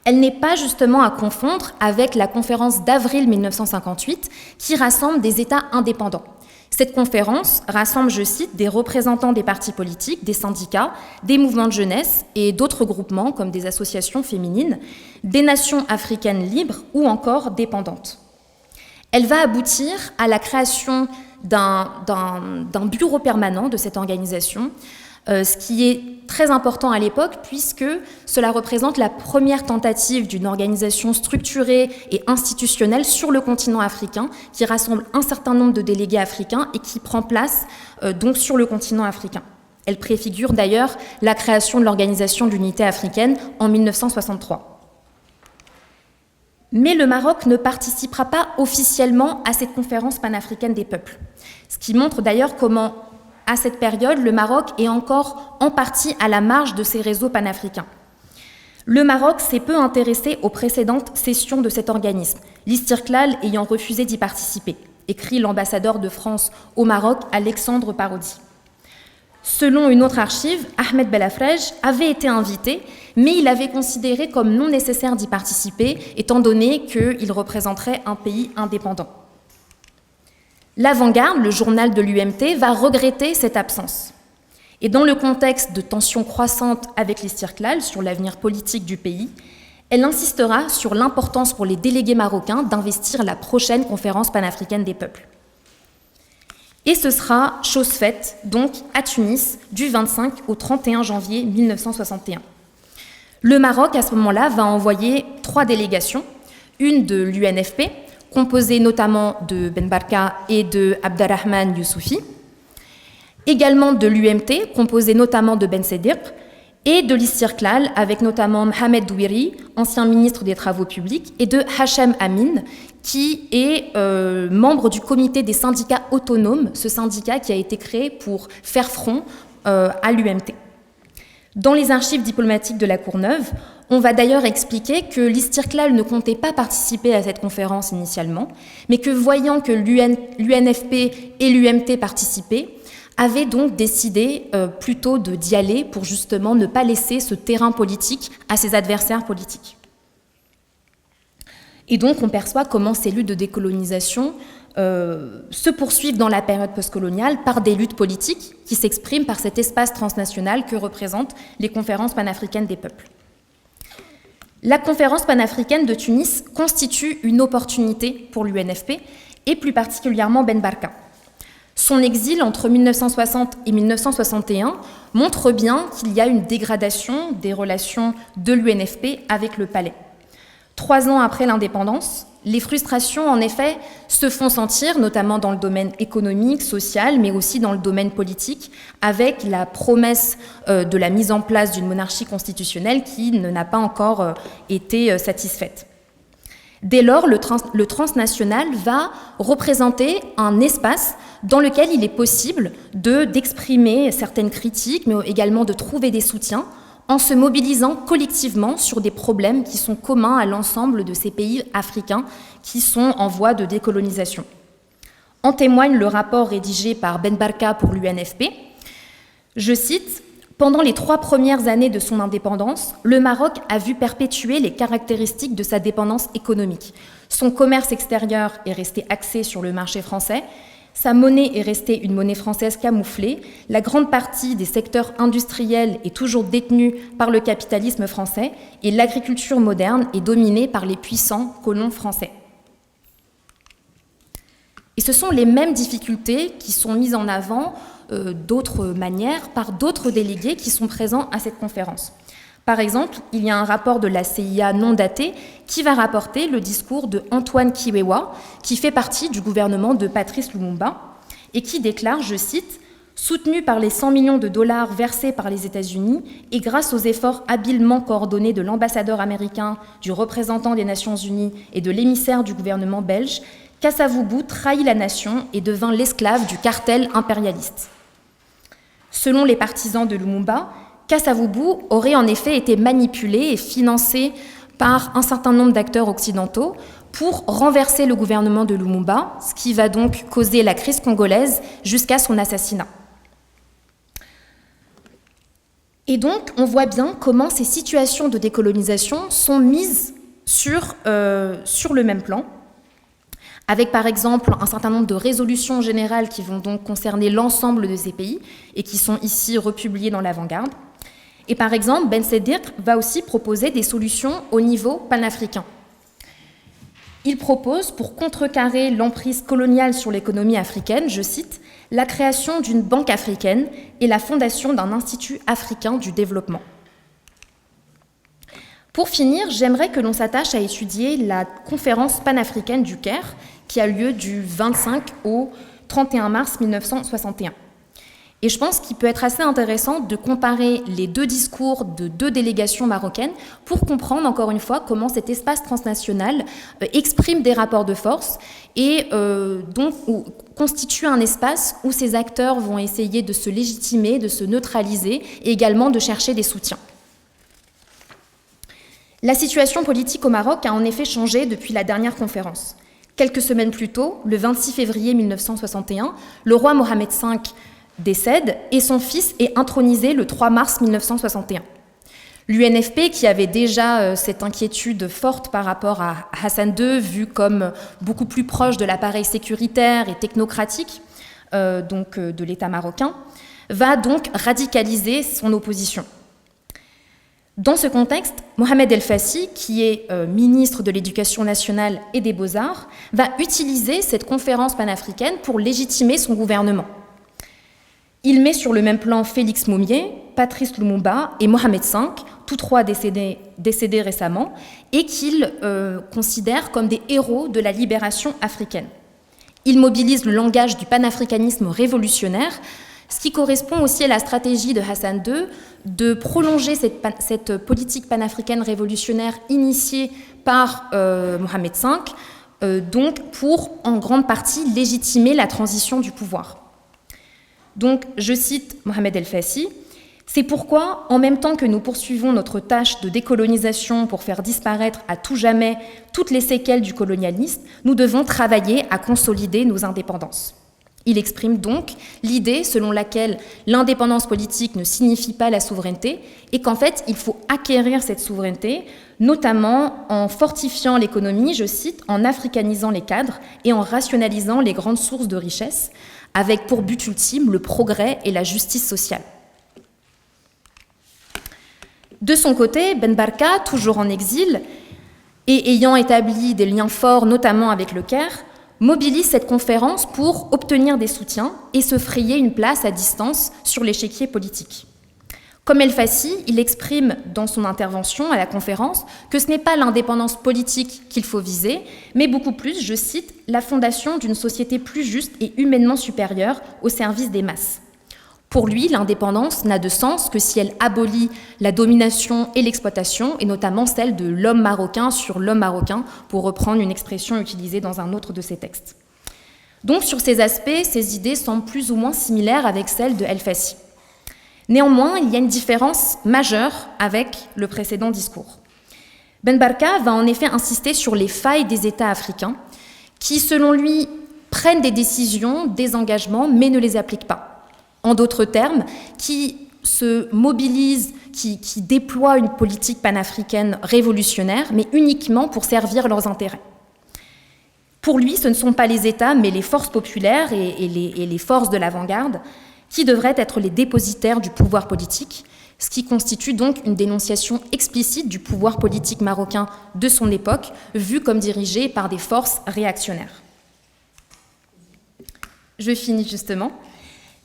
Elle n'est pas justement à confondre avec la conférence d'avril 1958 qui rassemble des États indépendants. Cette conférence rassemble, je cite, des représentants des partis politiques, des syndicats, des mouvements de jeunesse et d'autres groupements comme des associations féminines, des nations africaines libres ou encore dépendantes. Elle va aboutir à la création d'un bureau permanent de cette organisation, ce qui est très important à l'époque puisque cela représente la première tentative d'une organisation structurée et institutionnelle sur le continent africain qui rassemble un certain nombre de délégués africains et qui prend place donc sur le continent africain. Elle préfigure d'ailleurs la création de l'Organisation de l'Unité africaine en 1963. Mais le Maroc ne participera pas officiellement à cette conférence panafricaine des peuples. Ce qui montre d'ailleurs comment, à cette période, le Maroc est encore en partie à la marge de ces réseaux panafricains. Le Maroc s'est peu intéressé aux précédentes sessions de cet organisme, l'Istiqlal ayant refusé d'y participer, écrit l'ambassadeur de France au Maroc, Alexandre Parodi. Selon une autre archive, Ahmed Belafrej avait été invité, mais il avait considéré comme non nécessaire d'y participer, étant donné qu'il représenterait un pays indépendant. L'Avant-Garde, le journal de l'UMT, va regretter cette absence. Et dans le contexte de tensions croissantes avec l'Istiqlal sur l'avenir politique du pays, elle insistera sur l'importance pour les délégués marocains d'investir la prochaine conférence panafricaine des peuples. Et ce sera chose faite, donc, à Tunis, du 25 au 31 janvier 1961. Le Maroc, à ce moment-là, va envoyer 3 délégations, une de l'UNFP, composée notamment de Ben Barka et de Abderrahman Youssoufi, également de l'UMT, composée notamment de Ben Sedir, et de l'Istiqlal, avec notamment Mohamed Douiri, ancien ministre des Travaux publics, et de Hachem Amin, qui est membre du comité des syndicats autonomes, ce syndicat qui a été créé pour faire front à l'UMT. Dans les archives diplomatiques de la Courneuve, on va d'ailleurs expliquer que l'Istiqlal ne comptait pas participer à cette conférence initialement, mais que voyant que l'UNFP et l'UMT participaient, avait donc décidé plutôt d'y aller pour justement ne pas laisser ce terrain politique à ses adversaires politiques. Et donc on perçoit comment ces luttes de décolonisation se poursuivent dans la période postcoloniale par des luttes politiques qui s'expriment par cet espace transnational que représentent les conférences panafricaines des peuples. La conférence panafricaine de Tunis constitue une opportunité pour l'UNFP et plus particulièrement Ben Barka. Son exil entre 1960 et 1961 montre bien qu'il y a une dégradation des relations de l'UNFP avec le palais. 3 ans après l'indépendance, les frustrations, en effet, se font sentir, notamment dans le domaine économique, social, mais aussi dans le domaine politique, avec la promesse de la mise en place d'une monarchie constitutionnelle qui n'a pas encore été satisfaite. Dès lors, le transnational va représenter un espace dans lequel il est possible d'exprimer certaines critiques, mais également de trouver des soutiens, en se mobilisant collectivement sur des problèmes qui sont communs à l'ensemble de ces pays africains qui sont en voie de décolonisation. En témoigne le rapport rédigé par Ben Barka pour l'UNFP. Je cite: « Pendant les 3 premières années de son indépendance, le Maroc a vu perpétuer les caractéristiques de sa dépendance économique. Son commerce extérieur est resté axé sur le marché français. Sa monnaie est restée une monnaie française camouflée. La grande partie des secteurs industriels est toujours détenue par le capitalisme français et l'agriculture moderne est dominée par les puissants colons français. » Et ce sont les mêmes difficultés qui sont mises en avant d'autres manières par d'autres délégués qui sont présents à cette conférence. Par exemple, il y a un rapport de la CIA non daté qui va rapporter le discours de Antoine Kiwewa, qui fait partie du gouvernement de Patrice Lumumba, et qui déclare, je cite, « Soutenu par les 100 millions de dollars versés par les États-Unis et grâce aux efforts habilement coordonnés de l'ambassadeur américain, du représentant des Nations Unies et de l'émissaire du gouvernement belge, Kasavubu trahit la nation et devint l'esclave du cartel impérialiste. » Selon les partisans de Lumumba, Kasavubu aurait en effet été manipulé et financé par un certain nombre d'acteurs occidentaux pour renverser le gouvernement de Lumumba, ce qui va donc causer la crise congolaise jusqu'à son assassinat. Et donc, on voit bien comment ces situations de décolonisation sont mises sur le même plan, avec par exemple un certain nombre de résolutions générales qui vont donc concerner l'ensemble de ces pays et qui sont ici republiées dans l'Avant-Garde. Et par exemple, Ben Sedir va aussi proposer des solutions au niveau panafricain. Il propose, pour contrecarrer l'emprise coloniale sur l'économie africaine, je cite, « la création d'une banque africaine et la fondation d'un institut africain du développement ». Pour finir, j'aimerais que l'on s'attache à étudier la conférence panafricaine du Caire, qui a lieu du 25 au 31 mars 1961. Et je pense qu'il peut être assez intéressant de comparer les deux discours de deux délégations marocaines pour comprendre encore une fois comment cet espace transnational exprime des rapports de force et donc constitue un espace où ces acteurs vont essayer de se légitimer, de se neutraliser et également de chercher des soutiens. La situation politique au Maroc a en effet changé depuis la dernière conférence. Quelques semaines plus tôt, le 26 février 1961, le roi Mohamed V décède et son fils est intronisé le 3 mars 1961. L'UNFP, qui avait déjà cette inquiétude forte par rapport à Hassan II, vu comme beaucoup plus proche de l'appareil sécuritaire et technocratique de l'État marocain, va donc radicaliser son opposition. Dans ce contexte, Mohamed El Fassi, qui est ministre de l'Éducation nationale et des Beaux-Arts, va utiliser cette conférence panafricaine pour légitimer son gouvernement. Il met sur le même plan Félix Moumié, Patrice Lumumba et Mohamed V, tous trois décédés récemment, et qu'il considère comme des héros de la libération africaine. Il mobilise le langage du panafricanisme révolutionnaire, ce qui correspond aussi à la stratégie de Hassan II de prolonger cette politique panafricaine révolutionnaire initiée par Mohamed V, donc pour en grande partie légitimer la transition du pouvoir. Donc, je cite Mohamed El Fassi, « C'est pourquoi, en même temps que nous poursuivons notre tâche de décolonisation pour faire disparaître à tout jamais toutes les séquelles du colonialisme, nous devons travailler à consolider nos indépendances. » Il exprime donc l'idée selon laquelle l'indépendance politique ne signifie pas la souveraineté et qu'en fait, il faut acquérir cette souveraineté, notamment en fortifiant l'économie, je cite, en africanisant les cadres et en rationalisant les grandes sources de richesse, avec pour but ultime le progrès et la justice sociale. De son côté, Ben Barka, toujours en exil et ayant établi des liens forts, notamment avec le Caire, mobilise cette conférence pour obtenir des soutiens et se frayer une place à distance sur l'échiquier politique. Comme El Fassi, il exprime dans son intervention à la conférence que ce n'est pas l'indépendance politique qu'il faut viser, mais beaucoup plus, je cite, la fondation d'une société plus juste et humainement supérieure au service des masses. Pour lui, l'indépendance n'a de sens que si elle abolit la domination et l'exploitation, et notamment celle de l'homme marocain sur l'homme marocain, pour reprendre une expression utilisée dans un autre de ses textes. Donc, sur ces aspects, ces idées semblent plus ou moins similaires avec celles de El Fassi. Néanmoins, il y a une différence majeure avec le précédent discours. Ben Barka va en effet insister sur les failles des États africains, qui, selon lui, prennent des décisions, des engagements, mais ne les appliquent pas. En d'autres termes, qui se mobilisent, qui déploient une politique panafricaine révolutionnaire, mais uniquement pour servir leurs intérêts. Pour lui, ce ne sont pas les États, mais les forces populaires et les forces de l'avant-garde qui devraient être les dépositaires du pouvoir politique, ce qui constitue donc une dénonciation explicite du pouvoir politique marocain de son époque, vu comme dirigé par des forces réactionnaires. Je finis justement.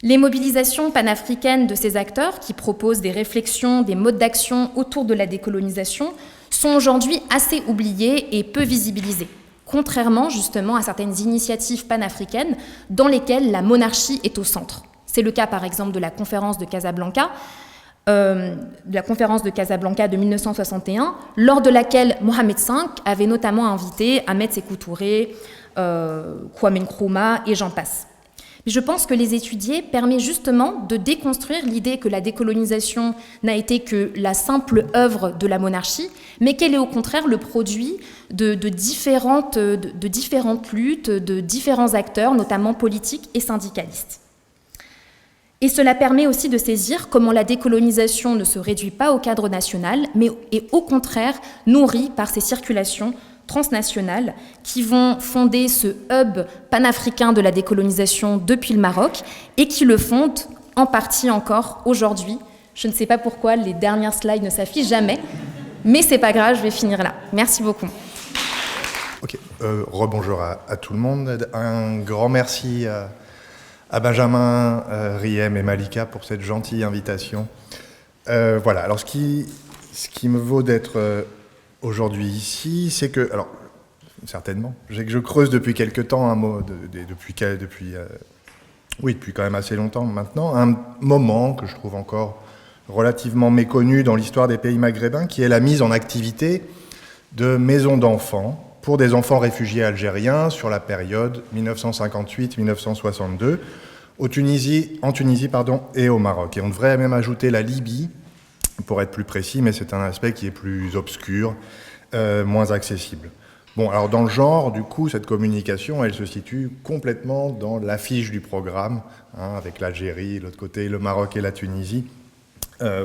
Les mobilisations panafricaines de ces acteurs, qui proposent des réflexions, des modes d'action autour de la décolonisation, sont aujourd'hui assez oubliées et peu visibilisées, contrairement justement à certaines initiatives panafricaines dans lesquelles la monarchie est au centre. C'est le cas par exemple de la conférence de Casablanca, de 1961, lors de laquelle Mohamed V avait notamment invité Ahmed Sékou Touré, Kwame Nkrumah et j'en passe. Mais je pense que les étudier permet justement de déconstruire l'idée que la décolonisation n'a été que la simple œuvre de la monarchie, mais qu'elle est au contraire le produit de différentes luttes, de différents acteurs, notamment politiques et syndicalistes. Et cela permet aussi de saisir comment la décolonisation ne se réduit pas au cadre national, mais est au contraire nourrie par ces circulations transnationales qui vont fonder ce hub panafricain de la décolonisation depuis le Maroc et qui le fondent en partie encore aujourd'hui. Je ne sais pas pourquoi les dernières slides ne s'affichent jamais, mais c'est pas grave, je vais finir là. Merci beaucoup. Ok, rebonjour à tout le monde. Un grand merci à Benjamin, Riem et Malika pour cette gentille invitation. Voilà, alors ce qui me vaut d'être aujourd'hui ici, c'est que, alors certainement, je creuse depuis quelque temps un mot, depuis oui, depuis quand même assez longtemps maintenant, un moment que je trouve encore relativement méconnu dans l'histoire des pays maghrébins, qui est la mise en activité de maisons d'enfants pour des enfants réfugiés algériens sur la période 1958-1962 en Tunisie et au Maroc. Et on devrait même ajouter la Libye, pour être plus précis, mais c'est un aspect qui est plus obscur, moins accessible. Bon, alors dans le genre, du coup, cette communication, elle se situe complètement dans l'affiche du programme, avec l'Algérie, de l'autre côté, le Maroc et la Tunisie,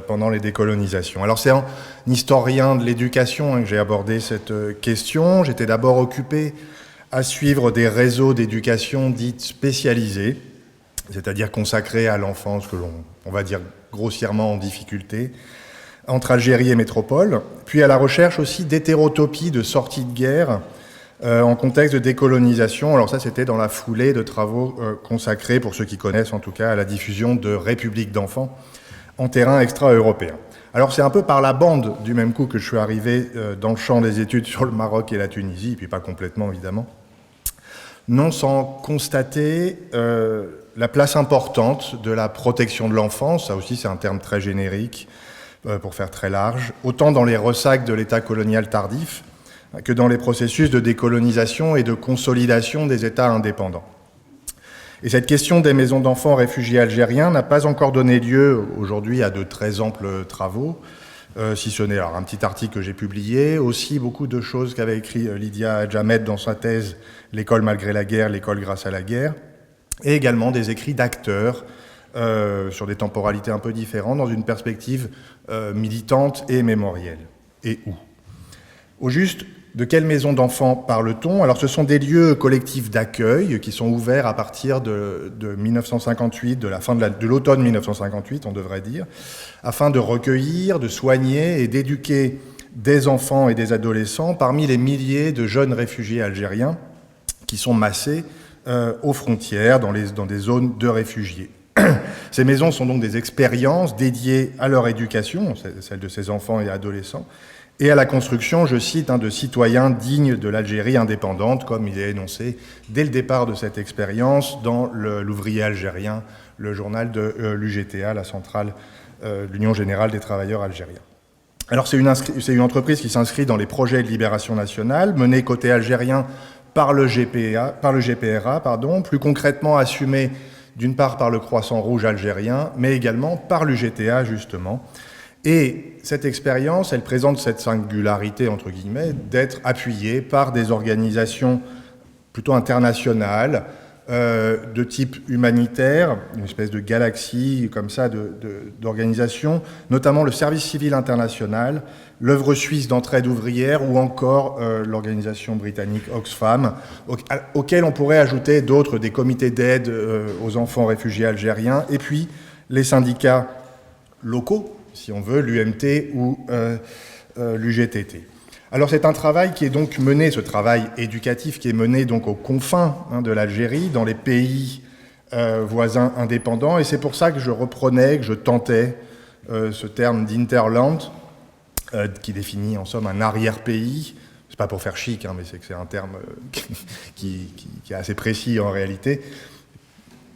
pendant les décolonisations. Alors c'est en historien de l'éducation que j'ai abordé cette question. J'étais d'abord occupé à suivre des réseaux d'éducation dites spécialisés, c'est-à-dire consacrés à l'enfance que on va dire grossièrement en difficulté, entre Algérie et métropole, puis à la recherche aussi d'hétérotopies de sortie de guerre en contexte de décolonisation. Alors ça, c'était dans la foulée de travaux consacrés, pour ceux qui connaissent en tout cas, à la diffusion de République d'enfants en terrain extra-européen. Alors c'est un peu par la bande du même coup que je suis arrivé dans le champ des études sur le Maroc et la Tunisie, puis pas complètement évidemment, non sans constater la place importante de la protection de l'enfance. Ça aussi c'est un terme très générique, pour faire très large, autant dans les ressacs de l'État colonial tardif que dans les processus de décolonisation et de consolidation des États indépendants. Et cette question des maisons d'enfants réfugiés algériens n'a pas encore donné lieu aujourd'hui à de très amples travaux, si ce n'est alors un petit article que j'ai publié, aussi beaucoup de choses qu'avait écrit Lydia Djamed dans sa thèse « L'école malgré la guerre, l'école grâce à la guerre », et également des écrits d'acteurs sur des temporalités un peu différentes, dans une perspective militante et mémorielle. Et où ? Au juste, de quelles maisons d'enfants parle-t-on ? Alors ce sont des lieux collectifs d'accueil qui sont ouverts à partir de 1958, de la fin de l'automne 1958, on devrait dire, afin de recueillir, de soigner et d'éduquer des enfants et des adolescents parmi les milliers de jeunes réfugiés algériens qui sont massés aux frontières, dans des zones de réfugiés. Ces maisons sont donc des expériences dédiées à leur éducation, celle de ces enfants et adolescents, et à la construction, je cite, de citoyens dignes de l'Algérie indépendante, comme il est énoncé dès le départ de cette expérience dans l'Ouvrier algérien, le journal de l'UGTA, la centrale, l'Union générale des travailleurs algériens. Alors c'est une entreprise qui s'inscrit dans les projets de libération nationale, menés côté algérien par le GPRA, plus concrètement assumée d'une part par le Croissant Rouge algérien, mais également par l'UGTA, justement. Et cette expérience, elle présente cette singularité, entre guillemets, d'être appuyée par des organisations plutôt internationales, de type humanitaire, une espèce de galaxie comme ça d'organisations, notamment le Service civil international, l'œuvre suisse d'entraide ouvrière ou encore l'organisation britannique Oxfam, auquel on pourrait ajouter d'autres, des comités d'aide aux enfants réfugiés algériens, et puis les syndicats locaux, si on veut, l'UMT ou l'UGTT. Alors c'est un travail qui est donc mené, ce travail éducatif qui est mené donc aux confins de l'Algérie, dans les pays voisins indépendants, et c'est pour ça que je reprenais, que je tentais ce terme d'Interland, qui définit en somme un arrière-pays. C'est pas pour faire chic, mais c'est que c'est un terme qui est assez précis en réalité,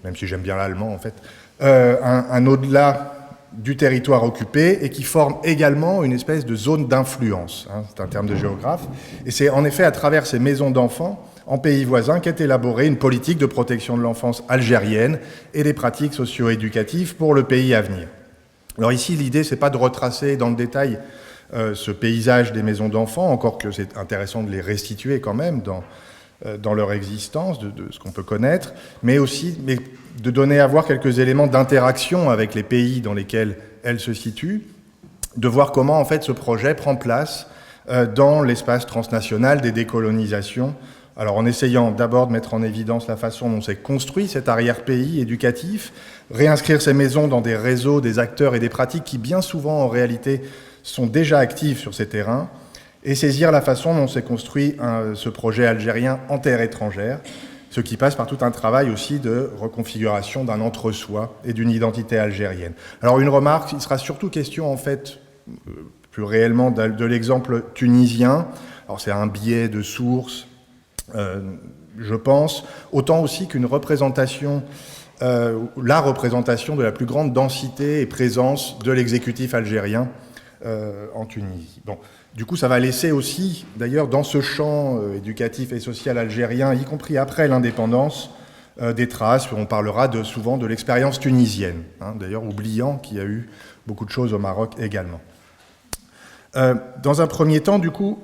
même si j'aime bien l'allemand en fait, un au-delà du territoire occupé et qui forme également une espèce de zone d'influence. C'est un terme de géographe. Et c'est en effet à travers ces maisons d'enfants en pays voisins qu'est élaborée une politique de protection de l'enfance algérienne et des pratiques socio-éducatives pour le pays à venir. Alors ici, l'idée, c'est pas de retracer dans le détail ce paysage des maisons d'enfants, encore que c'est intéressant de les restituer quand même dans leur existence, de ce qu'on peut connaître, mais aussi de donner à voir quelques éléments d'interaction avec les pays dans lesquels elles se situent, de voir comment en fait ce projet prend place dans l'espace transnational des décolonisations. Alors en essayant d'abord de mettre en évidence la façon dont s'est construit cet arrière-pays éducatif, réinscrire ces maisons dans des réseaux, des acteurs et des pratiques qui bien souvent en réalité sont déjà actifs sur ces terrains, et saisir la façon dont s'est construit ce projet algérien en terre étrangère, ce qui passe par tout un travail aussi de reconfiguration d'un entre-soi et d'une identité algérienne. Alors une remarque, il sera surtout question en fait, plus réellement, de l'exemple tunisien. Alors c'est un biais de source, je pense, autant aussi qu'une représentation la représentation de la plus grande densité et présence de l'exécutif algérien en Tunisie. Bon. Du coup, ça va laisser aussi, d'ailleurs, dans ce champ éducatif et social algérien, y compris après l'indépendance, des traces. On parlera souvent de l'expérience tunisienne, hein, d'ailleurs oubliant qu'il y a eu beaucoup de choses au Maroc également. Dans un premier temps, du coup,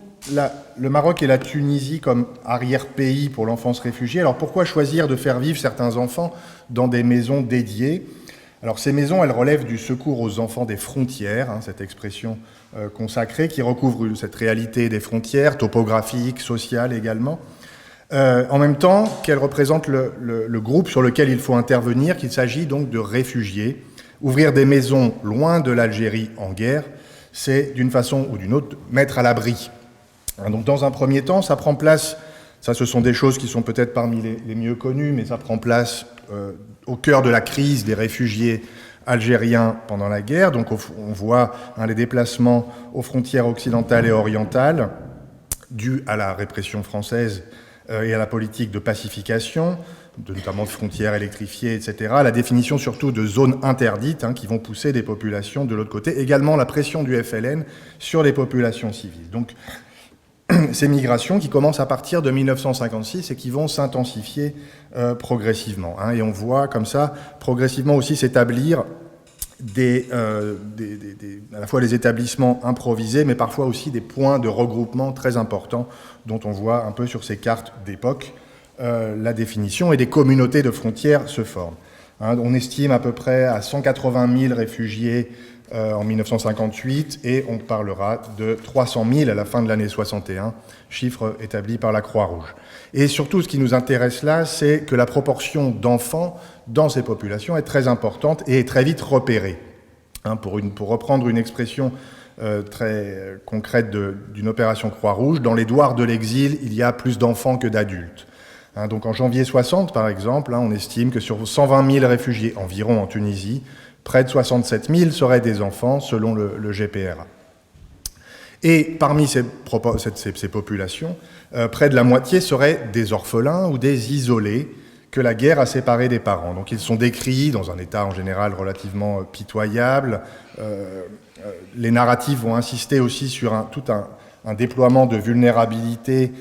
le Maroc et la Tunisie comme arrière-pays pour l'enfance réfugiée. Alors pourquoi choisir de faire vivre certains enfants dans des maisons dédiées ? Alors ces maisons, elles relèvent du secours aux enfants des frontières, hein, cette expression consacrée qui recouvre cette réalité des frontières, topographiques, sociales également. En même temps qu'elles représentent le groupe sur lequel il faut intervenir, qu'il s'agit donc de réfugiés. Ouvrir des maisons loin de l'Algérie en guerre, c'est d'une façon ou d'une autre mettre à l'abri. Donc dans un premier temps, ça prend place, ça ce sont des choses qui sont peut-être parmi les mieux connues, mais ça prend place au cœur de la crise des réfugiés algériens pendant la guerre. Donc on voit les déplacements aux frontières occidentales et orientales dus à la répression française et à la politique de pacification, notamment de frontières électrifiées, etc. La définition surtout de zones interdites qui vont pousser des populations de l'autre côté. Également la pression du FLN sur les populations civiles. Donc ces migrations qui commencent à partir de 1956 et qui vont s'intensifier progressivement. Et on voit comme ça progressivement aussi s'établir à la fois des établissements improvisés, mais parfois aussi des points de regroupement très importants dont on voit un peu sur ces cartes d'époque la définition, et des communautés de frontières se forment. On estime à peu près à 180 000 réfugiés en 1958, et on parlera de 300 000 à la fin de l'année 61, chiffre établi par la Croix-Rouge. Et surtout, ce qui nous intéresse là, c'est que la proportion d'enfants dans ces populations est très importante et est très vite repérée. Pour reprendre une expression très concrète d'une opération Croix-Rouge, dans les douars de l'exil, il y a plus d'enfants que d'adultes. Donc en janvier 60, par exemple, on estime que sur 120 000 réfugiés environ en Tunisie, près de 67 000 seraient des enfants, selon le GPRA. Et parmi ces populations, près de la moitié seraient des orphelins ou des isolés que la guerre a séparés des parents. Donc ils sont décrits dans un état en général relativement pitoyable. Les narratifs vont insister aussi sur tout un déploiement de vulnérabilité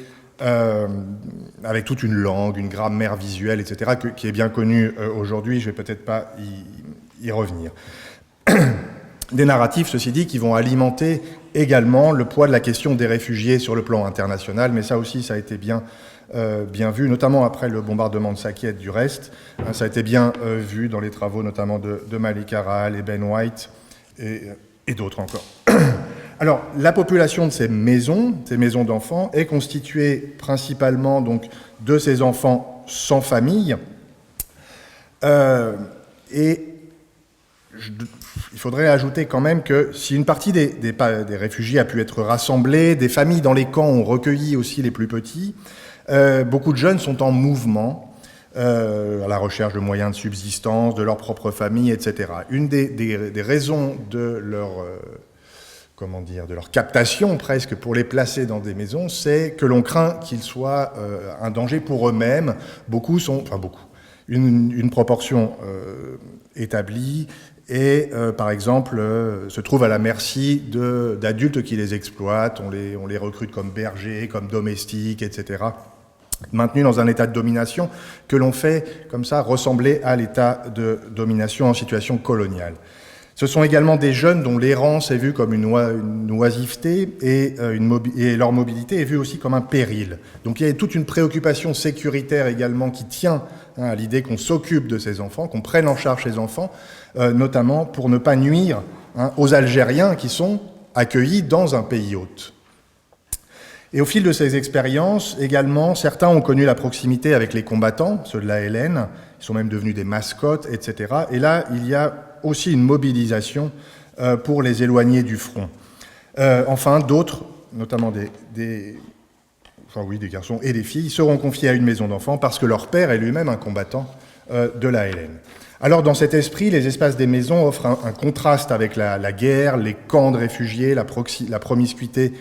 avec toute une langue, une grammaire visuelle, etc., qui est bien connue aujourd'hui. Je ne vais peut-être pas y revenir. Des narratifs, ceci dit, qui vont alimenter également le poids de la question des réfugiés sur le plan international, mais ça aussi, ça a été bien vu, notamment après le bombardement de Sakiet du reste. Ça a été bien vu dans les travaux notamment de Malik Aral et Ben White et d'autres encore. Alors, la population de ces maisons d'enfants, est constituée principalement donc, de ces enfants sans famille. Il faudrait ajouter quand même que si une partie des réfugiés a pu être rassemblée, des familles dans les camps ont recueilli aussi les plus petits, beaucoup de jeunes sont en mouvement à la recherche de moyens de subsistance, de leur propre famille, etc. Une des raisons de leur captation presque pour les placer dans des maisons, c'est que l'on craint qu'ils soient un danger pour eux-mêmes. Une proportion établie et, par exemple, se trouvent à la merci d'adultes qui les exploitent. On les recrute comme bergers, comme domestiques, etc., maintenus dans un état de domination que l'on fait, comme ça, ressembler à l'état de domination en situation coloniale. Ce sont également des jeunes dont l'errance est vue comme une oisiveté et leur mobilité est vue aussi comme un péril. Donc il y a toute une préoccupation sécuritaire également qui tient à l'idée qu'on s'occupe de ces enfants, qu'on prenne en charge ces enfants, notamment pour ne pas nuire aux Algériens qui sont accueillis dans un pays hôte. Et au fil de ces expériences, également, certains ont connu la proximité avec les combattants, ceux de l'ALN, ils sont même devenus des mascottes, etc. Et là, il y a aussi une mobilisation pour les éloigner du front. Enfin, d'autres, notamment des garçons et des filles, seront confiés à une maison d'enfants parce que leur père est lui-même un combattant de l'ALN. Alors, dans cet esprit, les espaces des maisons offrent un contraste avec la guerre, les camps de réfugiés, la promiscuité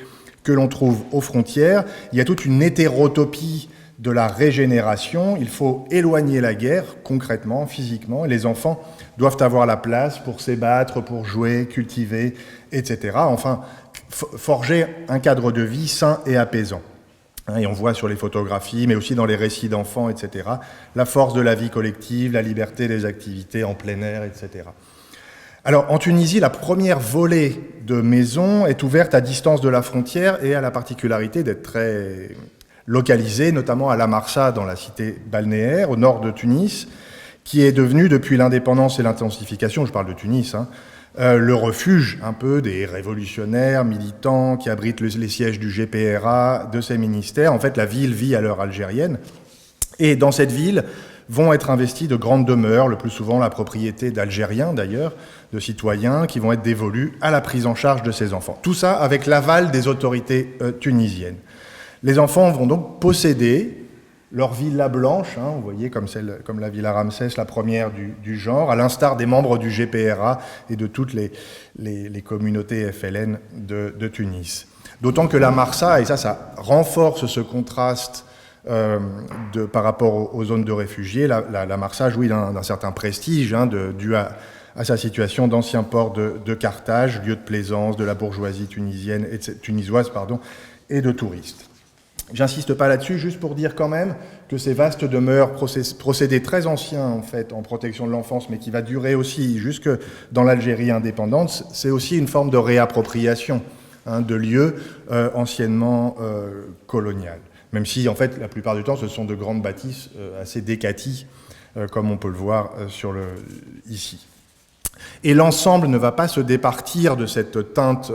que l'on trouve aux frontières. Il y a toute une hétérotopie de la régénération. Il faut éloigner la guerre, concrètement, physiquement, et les enfants doivent avoir la place pour s'ébattre, pour jouer, cultiver, etc. Enfin, forger un cadre de vie sain et apaisant. Et on voit sur les photographies, mais aussi dans les récits d'enfants, etc., la force de la vie collective, la liberté des activités en plein air, etc. Alors, en Tunisie, la première volée de maisons est ouverte à distance de la frontière et a la particularité d'être très localisée, notamment à La Marsa, dans la cité balnéaire, au nord de Tunis, qui est devenue, depuis l'indépendance et l'intensification, je parle de Tunis, le refuge un peu des révolutionnaires, militants, qui abritent les sièges du GPRA, de ces ministères. En fait, la ville vit à l'heure algérienne. Et dans cette ville vont être investies de grandes demeures, le plus souvent la propriété d'Algériens d'ailleurs, de citoyens, qui vont être dévolus à la prise en charge de ces enfants. Tout ça avec l'aval des autorités tunisiennes. Les enfants vont donc posséder leur villa blanche, vous voyez, comme la villa Ramsès, la première du genre, à l'instar des membres du GPRA et de toutes les communautés FLN de Tunis. D'autant que la Marsa, et ça renforce ce contraste par rapport aux zones de réfugiés, la Marsa jouit d'un certain prestige dû à sa situation d'ancien port de Carthage, lieu de plaisance de la bourgeoisie tunisoise et de touristes. J'insiste pas là-dessus, juste pour dire quand même que ces vastes demeures, procédés très anciens en fait en protection de l'enfance, mais qui va durer aussi jusque dans l'Algérie indépendante, c'est aussi une forme de réappropriation de lieux anciennement coloniales. Même si en fait la plupart du temps ce sont de grandes bâtisses assez décaties, comme on peut le voir ici. Et l'ensemble ne va pas se départir de cette teinte,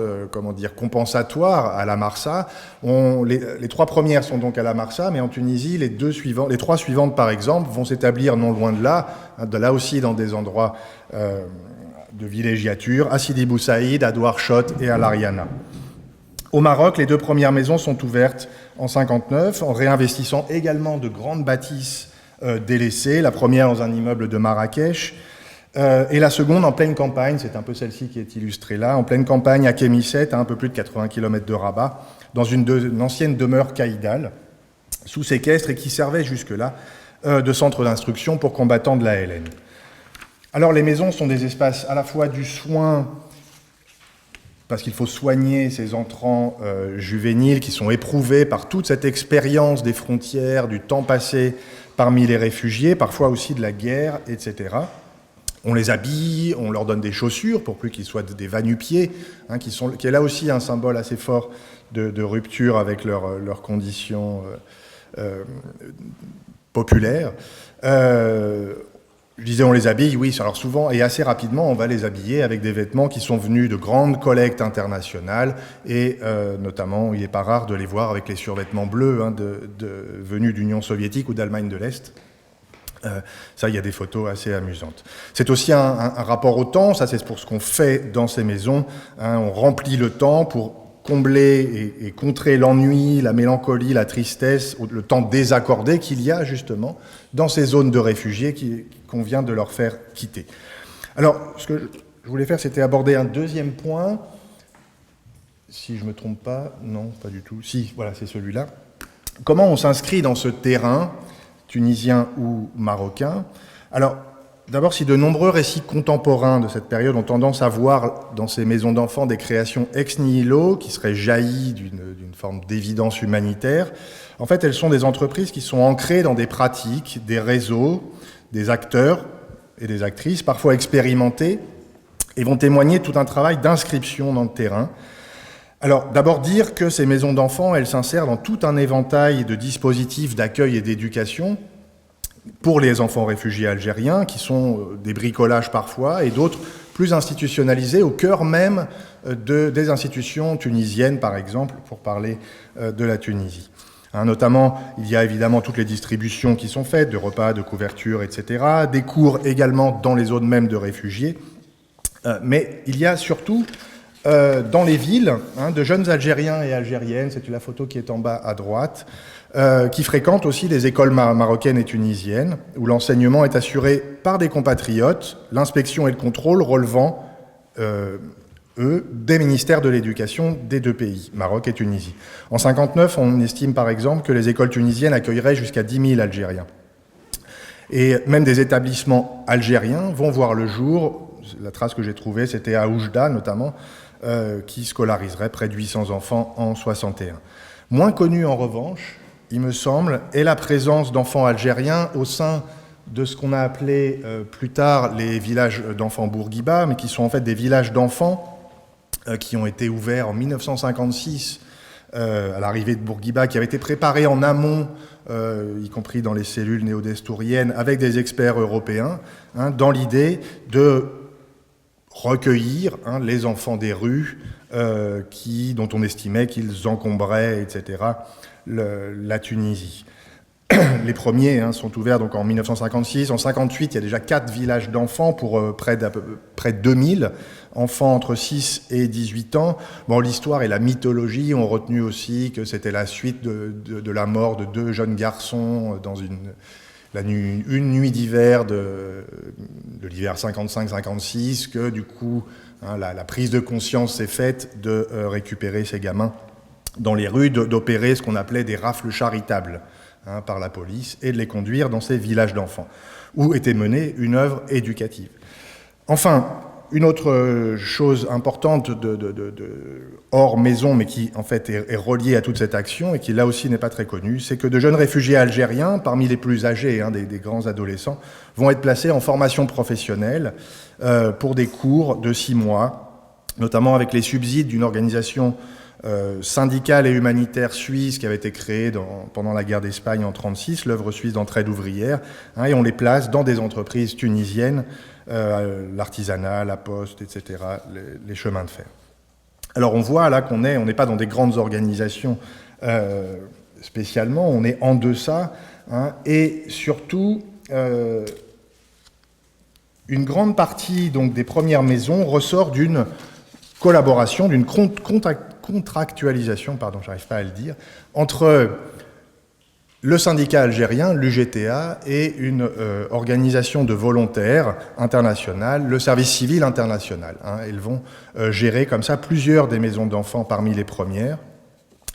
compensatoire à la Marsa. Les trois premières sont donc à la Marsa, mais en Tunisie, les trois suivantes, par exemple, vont s'établir non loin de là aussi dans des endroits de villégiature, à Sidi Bou Saïd, à Douarchot et à l'Ariana. Au Maroc, les deux premières maisons sont ouvertes en 1959, en réinvestissant également de grandes bâtisses délaissées, la première dans un immeuble de Marrakech, et la seconde en pleine campagne, c'est un peu celle-ci qui est illustrée là, en pleine campagne à Kémisset, à un peu plus de 80 km de Rabat, dans une ancienne demeure caïdale, sous séquestre et qui servait jusque-là de centre d'instruction pour combattants de la LN. Alors les maisons sont des espaces à la fois du soin, parce qu'il faut soigner ces entrants juvéniles qui sont éprouvés par toute cette expérience des frontières, du temps passé parmi les réfugiés, parfois aussi de la guerre, etc. On les habille, on leur donne des chaussures pour plus qu'ils soient des va-nu-pieds, qui est là aussi un symbole assez fort de rupture avec leurs conditions populaires. Je disais on les habille, oui, alors souvent et assez rapidement on va les habiller avec des vêtements qui sont venus de grandes collectes internationales et notamment il n'est pas rare de les voir avec les survêtements bleus venus d'Union soviétique ou d'Allemagne de l'Est. Ça, il y a des photos assez amusantes. C'est aussi un rapport au temps, ça c'est pour ce qu'on fait dans ces maisons. On remplit le temps pour combler et contrer l'ennui, la mélancolie, la tristesse, le temps désaccordé qu'il y a justement dans ces zones de réfugiés qu'on vient de leur faire quitter. Alors, ce que je voulais faire, c'était aborder un deuxième point. Si je ne me trompe pas, non, pas du tout. Si, voilà, c'est celui-là. Comment on s'inscrit dans ce terrain tunisien ou marocain? Alors, d'abord, si de nombreux récits contemporains de cette période ont tendance à voir dans ces maisons d'enfants des créations ex nihilo qui seraient jaillies d'une forme d'évidence humanitaire, en fait, elles sont des entreprises qui sont ancrées dans des pratiques, des réseaux, des acteurs et des actrices, parfois expérimentés, et vont témoigner tout un travail d'inscription dans le terrain. Alors, d'abord dire que ces maisons d'enfants, elles s'insèrent dans tout un éventail de dispositifs d'accueil et d'éducation pour les enfants réfugiés algériens, qui sont des bricolages parfois, et d'autres plus institutionnalisés au cœur même des institutions tunisiennes, par exemple, pour parler de la Tunisie. Notamment, il y a évidemment toutes les distributions qui sont faites, de repas, de couvertures, etc., des cours également dans les zones même de réfugiés, mais il y a surtout dans les villes, de jeunes Algériens et Algériennes, c'est la photo qui est en bas à droite, qui fréquentent aussi les écoles marocaines et tunisiennes, où l'enseignement est assuré par des compatriotes, l'inspection et le contrôle relevant des ministères de l'éducation des deux pays, Maroc et Tunisie. En 1959, on estime par exemple que les écoles tunisiennes accueilleraient jusqu'à 10 000 Algériens. Et même des établissements algériens vont voir le jour. La trace que j'ai trouvée, c'était à Oujda notamment, qui scolariserait près de 800 enfants en 1961. Moins connu en revanche, il me semble, est la présence d'enfants algériens au sein de ce qu'on a appelé plus tard les villages d'enfants Bourguiba, mais qui sont en fait des villages d'enfants qui ont été ouverts en 1956 à l'arrivée de Bourguiba, qui avaient été préparés en amont, y compris dans les cellules néo-destouriennes, avec des experts européens, dans l'idée de recueillir les enfants des rues dont on estimait qu'ils encombraient, etc., la Tunisie. Les premiers sont ouverts donc en 1956. En 1958, il y a déjà 4 villages d'enfants pour près de 2000 enfants entre 6 et 18 ans. Bon, l'histoire et la mythologie ont retenu aussi que c'était la suite de la mort de 2 jeunes garçons dans une nuit d'hiver de l'hiver 55-56, que du coup, la prise de conscience s'est faite de récupérer ces gamins dans les rues, d'opérer ce qu'on appelait des rafles charitables par la police, et de les conduire dans ces villages d'enfants, où était menée une œuvre éducative. Enfin, une autre chose importante hors maison, mais qui en fait est reliée à toute cette action, et qui là aussi n'est pas très connue, c'est que de jeunes réfugiés algériens, parmi les plus âgés, des grands adolescents, vont être placés en formation professionnelle pour des cours de 6 mois, notamment avec les subsides d'une organisation syndicale et humanitaire suisse qui avait été créée pendant la guerre d'Espagne en 1936, l'œuvre suisse d'entraide ouvrière, et on les place dans des entreprises tunisiennes, l'artisanat, la poste, etc., les chemins de fer. Alors on voit là qu'on n'est pas dans des grandes organisations spécialement, on est en deçà, et surtout une grande partie donc, des premières maisons ressort d'une collaboration, d'une contractualisation, j'arrive pas à le dire, entre le syndicat algérien, l'UGTA, et une organisation de volontaires internationale, le service civil international. Elles vont gérer comme ça plusieurs des maisons d'enfants parmi les premières,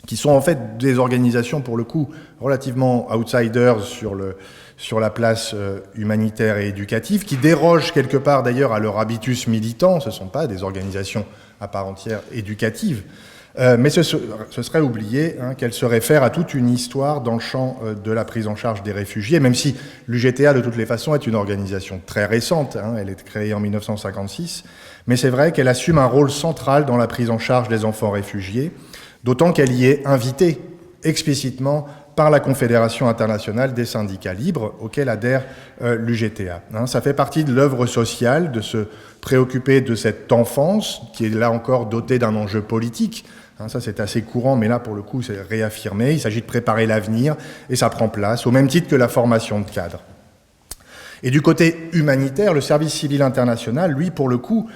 qui sont en fait des organisations, pour le coup, relativement outsiders sur la place humanitaire et éducative, qui dérogent quelque part d'ailleurs à leur habitus militant. Ce ne sont pas des organisations à part entière éducatives, mais ce serait oublier qu'elle se réfère à toute une histoire dans le champ de la prise en charge des réfugiés, même si l'UGTA, de toutes les façons, est une organisation très récente. Elle est créée en 1956, mais c'est vrai qu'elle assume un rôle central dans la prise en charge des enfants réfugiés, d'autant qu'elle y est invitée explicitement par la Confédération internationale des syndicats libres, auquel adhère l'UGTA. Ça fait partie de l'œuvre sociale de se préoccuper de cette enfance, qui est là encore dotée d'un enjeu politique. Ça, c'est assez courant, mais là, pour le coup, c'est réaffirmé. Il s'agit de préparer l'avenir, et ça prend place, au même titre que la formation de cadres. Et du côté humanitaire, le service civil international, lui, pour le coup,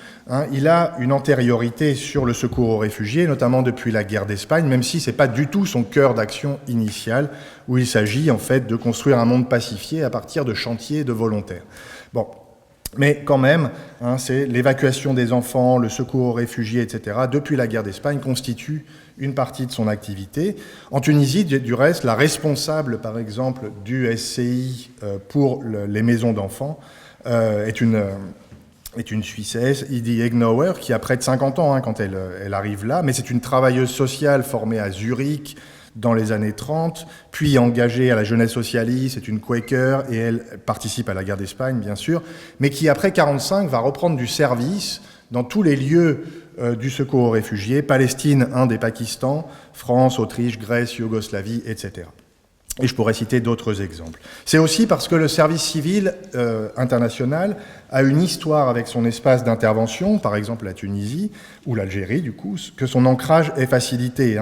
il a une antériorité sur le secours aux réfugiés, notamment depuis la guerre d'Espagne, même si ce n'est pas du tout son cœur d'action initial, où il s'agit en fait de construire un monde pacifié à partir de chantiers de volontaires. Bon, mais quand même, c'est l'évacuation des enfants, le secours aux réfugiés, etc., depuis la guerre d'Espagne, constitue une partie de son activité. En Tunisie, du reste, la responsable, par exemple, du SCI pour les maisons d'enfants est une Suissesse, Idi Egnauer, qui a près de 50 ans quand elle arrive là, mais c'est une travailleuse sociale formée à Zurich dans les années 30, puis engagée à la jeunesse socialiste, c'est une Quaker, et elle participe à la guerre d'Espagne, bien sûr, mais qui, après 1945, va reprendre du service dans tous les lieux du secours aux réfugiés, Palestine, Inde et Pakistan, France, Autriche, Grèce, Yougoslavie, etc. Et je pourrais citer d'autres exemples. C'est aussi parce que le service civil international a une histoire avec son espace d'intervention, par exemple la Tunisie, ou l'Algérie du coup, que son ancrage est facilité.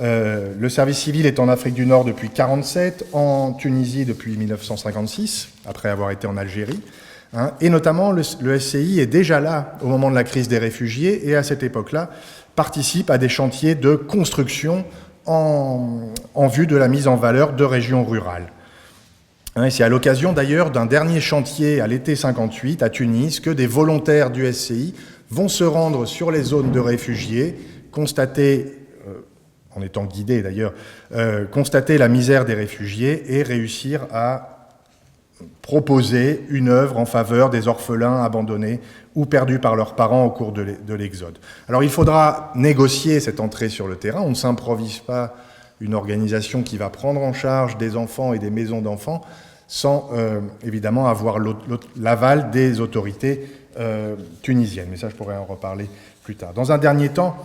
Le service civil est en Afrique du Nord depuis 1947, en Tunisie depuis 1956, après avoir été en Algérie. Et notamment, le SCI est déjà là au moment de la crise des réfugiés et à cette époque-là participe à des chantiers de construction en vue de la mise en valeur de régions rurales. Et c'est à l'occasion d'ailleurs d'un dernier chantier à l'été 58 à Tunis que des volontaires du SCI vont se rendre sur les zones de réfugiés, constater, en étant guidés d'ailleurs, constater la misère des réfugiés et réussir à proposer une œuvre en faveur des orphelins abandonnés ou perdus par leurs parents au cours de l'Exode. Alors il faudra négocier cette entrée sur le terrain, on ne s'improvise pas une organisation qui va prendre en charge des enfants et des maisons d'enfants sans évidemment avoir l'aval des autorités tunisiennes. Mais ça, je pourrais en reparler plus tard. Dans un dernier temps,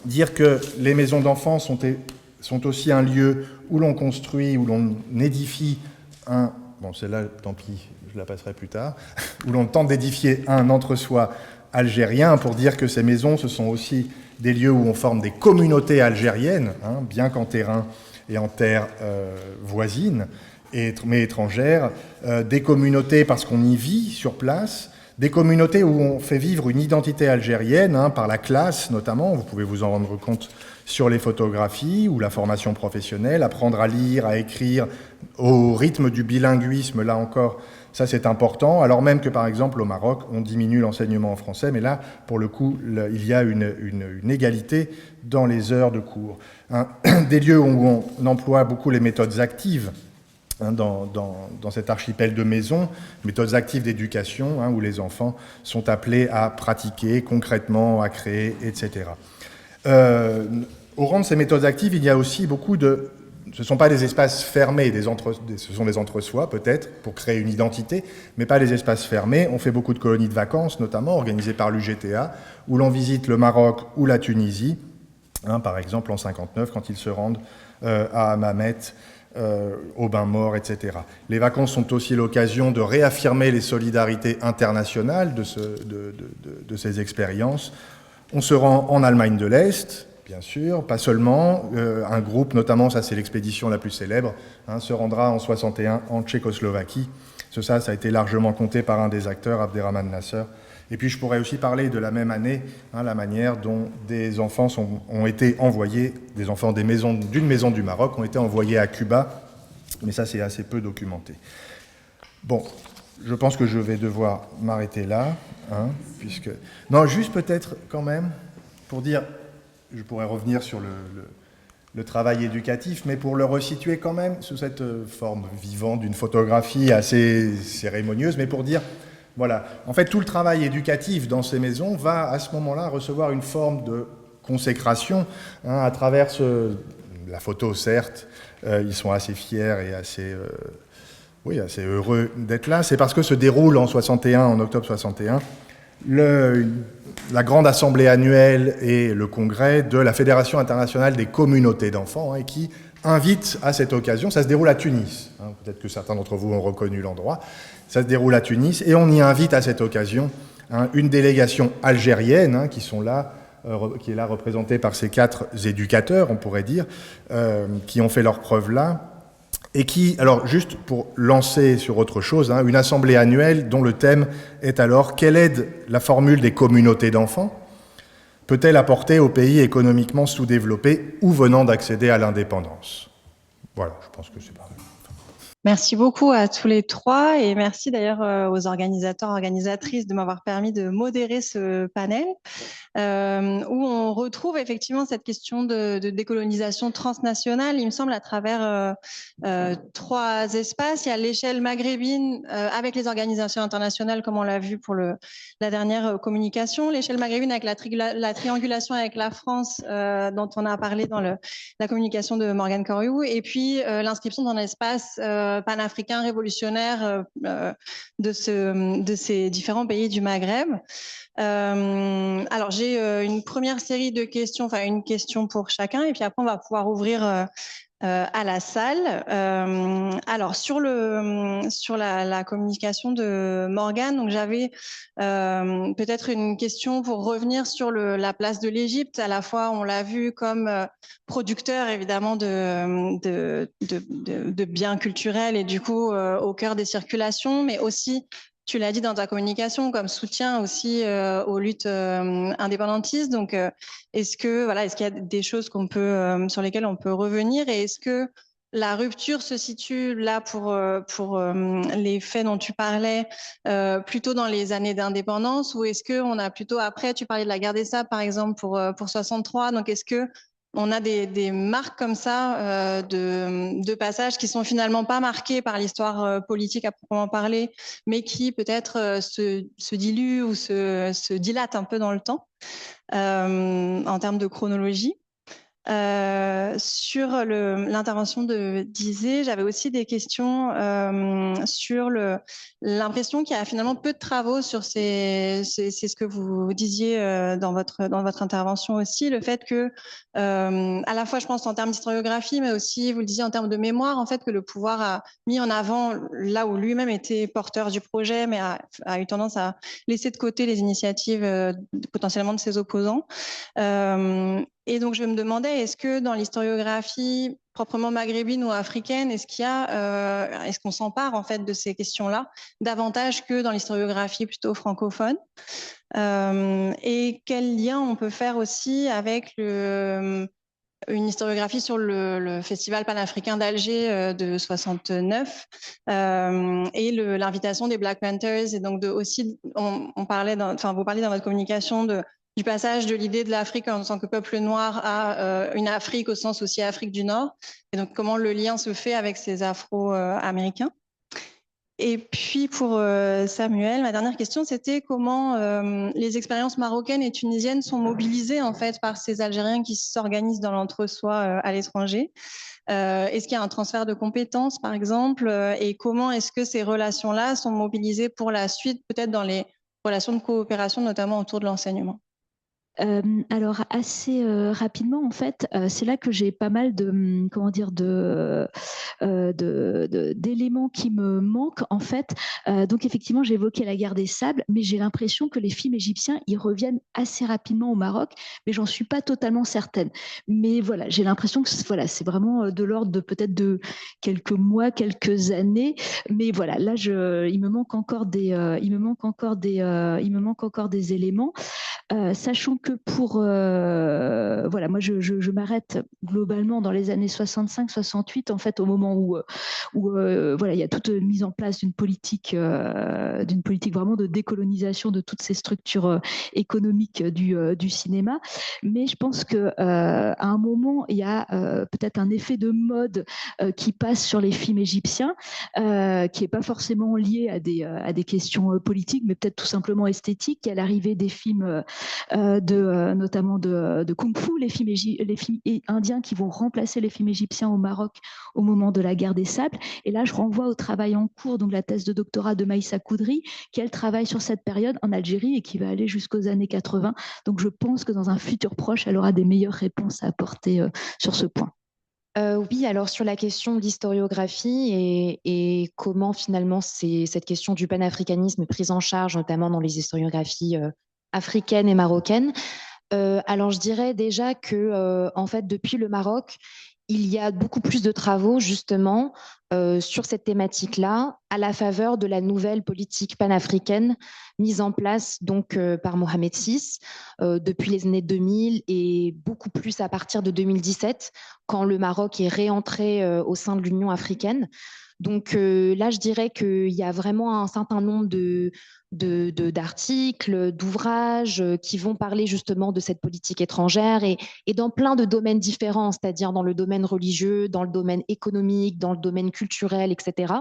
dire que les maisons d'enfants sont aussi un lieu où l'on construit, où l'on édifie un... Bon, celle-là, tant pis, je la passerai plus tard, où l'on tente d'édifier un entre-soi algérien, pour dire que ces maisons, ce sont aussi des lieux où on forme des communautés algériennes, bien qu'en terrain et en terre voisine, mais étrangères, des communautés parce qu'on y vit sur place, des communautés où on fait vivre une identité algérienne, par la classe notamment, vous pouvez vous en rendre compte sur les photographies ou la formation professionnelle, apprendre à lire, à écrire au rythme du bilinguisme, là encore, ça c'est important, alors même que par exemple au Maroc, on diminue l'enseignement en français, mais là, pour le coup, il y a une égalité dans les heures de cours. Des lieux où on emploie beaucoup les méthodes actives, dans cet archipel de maisons, méthodes actives d'éducation, où les enfants sont appelés à pratiquer concrètement, à créer, etc. Au rang de ces méthodes actives, il y a aussi beaucoup de... Ce ne sont pas des espaces fermés, ce sont des entre-soi peut-être, pour créer une identité, mais pas des espaces fermés. On fait beaucoup de colonies de vacances, notamment organisées par l'UGTA, où l'on visite le Maroc ou la Tunisie, par exemple en 59, quand ils se rendent à Hammamet, au bain mort, etc. Les vacances sont aussi l'occasion de réaffirmer les solidarités internationales de ces expériences. On se rend en Allemagne de l'Est, bien sûr, pas seulement. Un groupe, notamment, ça c'est l'expédition la plus célèbre, se rendra en 61 en Tchécoslovaquie. Ça a été largement compté par un des acteurs, Abderrahmane Nasser. Et puis je pourrais aussi parler de la même année, la manière dont des enfants ont été envoyés, des enfants d'une maison du Maroc ont été envoyés à Cuba, mais ça c'est assez peu documenté. Bon, je pense que je vais devoir m'arrêter là, puisque... Non, juste peut-être quand même, pour dire, je pourrais revenir sur le travail éducatif, mais pour le resituer quand même sous cette forme vivante d'une photographie assez cérémonieuse, mais pour dire... Voilà. En fait, tout le travail éducatif dans ces maisons va, à ce moment-là, recevoir une forme de consécration à travers la photo, certes. Ils sont assez fiers et assez heureux d'être là. C'est parce que se déroule en 61, en octobre 61, la grande assemblée annuelle et le congrès de la Fédération internationale des communautés d'enfants, et qui invite à cette occasion, ça se déroule à Tunis, peut-être que certains d'entre vous ont reconnu l'endroit, ça se déroule à Tunis, et on y invite à cette occasion une délégation algérienne qui est là représentée par ces 4 éducateurs, on pourrait dire, qui ont fait leurs preuves là, et qui, alors juste pour lancer sur autre chose, une assemblée annuelle dont le thème est alors « Quelle aide la formule des communautés d'enfants peut-elle apporter aux pays économiquement sous-développés ou venant d'accéder à l'indépendance ?» Voilà, je pense que c'est pareil. Merci beaucoup à tous les 3 et merci d'ailleurs aux organisateurs, organisatrices de m'avoir permis de modérer ce panel où on retrouve effectivement cette question de décolonisation transnationale, il me semble, à travers 3 espaces. Il y a l'échelle maghrébine avec les organisations internationales, comme on l'a vu pour la dernière communication, l'échelle maghrébine avec la triangulation avec la France dont on a parlé dans la communication de Morgane Coriou, et puis l'inscription dans l'espace panafricain révolutionnaire de ces différents pays du Maghreb. Alors j'ai une première série de questions, enfin une question pour chacun, et puis après on va pouvoir ouvrir à la salle. Alors sur la communication de Morgane, donc j'avais peut-être une question pour revenir sur la place de l'Égypte. À la fois, on l'a vu comme producteur évidemment de biens culturels et du coup au cœur des circulations, mais aussi, tu l'as dit dans ta communication, comme soutien aussi aux luttes indépendantistes. Donc, est-ce qu'il y a des choses sur lesquelles on peut revenir, et est-ce que la rupture se situe là pour les faits dont tu parlais, plutôt dans les années d'indépendance, ou est-ce qu'on a plutôt après, tu parlais de la guerre des sables par exemple pour 63, donc est-ce que on a des marques comme ça de passages qui sont finalement pas marqués par l'histoire politique à proprement parler, mais qui peut-être se diluent ou se dilatent un peu dans le temps en termes de chronologie. Sur l'intervention de Dizé, j'avais aussi des questions sur l'impression qu'il y a finalement peu de travaux sur c'est ce que vous disiez dans votre intervention aussi, le fait que à la fois je pense en termes d'historiographie, mais aussi vous le disiez en termes de mémoire, en fait que le pouvoir a mis en avant là où lui-même était porteur du projet, mais a eu tendance à laisser de côté les initiatives potentiellement de ses opposants. Et donc, je me demandais, est-ce que dans l'historiographie proprement maghrébine ou africaine, est-ce qu'on s'empare en fait de ces questions-là davantage que dans l'historiographie plutôt francophone? Et quel lien on peut faire aussi avec une historiographie sur le Festival panafricain d'Alger de 69 et l'invitation des Black Panthers, et donc aussi vous parlez dans votre communication du passage de l'idée de l'Afrique en tant que peuple noir à une Afrique au sens aussi Afrique du Nord, et donc comment le lien se fait avec ces Afro-Américains. Et puis pour Samuel, ma dernière question, c'était comment les expériences marocaines et tunisiennes sont mobilisées en fait par ces Algériens qui s'organisent dans l'entre-soi à l'étranger. Est-ce qu'il y a un transfert de compétences, par exemple, et comment est-ce que ces relations-là sont mobilisées pour la suite, peut-être dans les relations de coopération, notamment autour de l'enseignement? Alors assez rapidement en fait, c'est là que j'ai pas mal de comment dire d'éléments qui me manquent en fait. Donc effectivement j'ai évoqué la guerre des sables, mais j'ai l'impression que les films égyptiens ils reviennent assez rapidement au Maroc, mais j'en suis pas totalement certaine. Mais voilà, j'ai l'impression que voilà c'est vraiment de l'ordre de peut-être de quelques mois, quelques années. Mais voilà, là il me manque encore des éléments. Sachant que voilà, moi je m'arrête globalement dans les années 65-68 en fait au moment où voilà il y a toute une mise en place d'une politique vraiment de décolonisation de toutes ces structures économiques du cinéma. Mais je pense que à un moment il y a peut-être un effet de mode qui passe sur les films égyptiens, qui est pas forcément lié à des questions politiques, mais peut-être tout simplement esthétiques. Il y a l'arrivée des films notamment de Kung Fu, les films indiens qui vont remplacer les films égyptiens au Maroc au moment de la guerre des sables. Et là, je renvoie au travail en cours, donc la thèse de doctorat de Maïssa Koudri, qui elle travaille sur cette période en Algérie et qui va aller jusqu'aux années 80. Donc je pense que dans un futur proche, elle aura des meilleures réponses à apporter sur ce point. Oui, alors sur la question d'historiographie et comment finalement cette question du panafricanisme est prise en charge, notamment dans les historiographies africaines et marocaines. Alors je dirais déjà que en fait depuis le Maroc, il y a beaucoup plus de travaux justement sur cette thématique-là à la faveur de la nouvelle politique panafricaine mise en place donc par Mohamed VI depuis les années 2000 et beaucoup plus à partir de 2017 quand le Maroc est réentré au sein de l'Union africaine. Donc là, je dirais qu'il y a vraiment un certain nombre d'articles, d'ouvrages qui vont parler justement de cette politique étrangère et dans plein de domaines différents, c'est-à-dire dans le domaine religieux, dans le domaine économique, dans le domaine culturel, etc.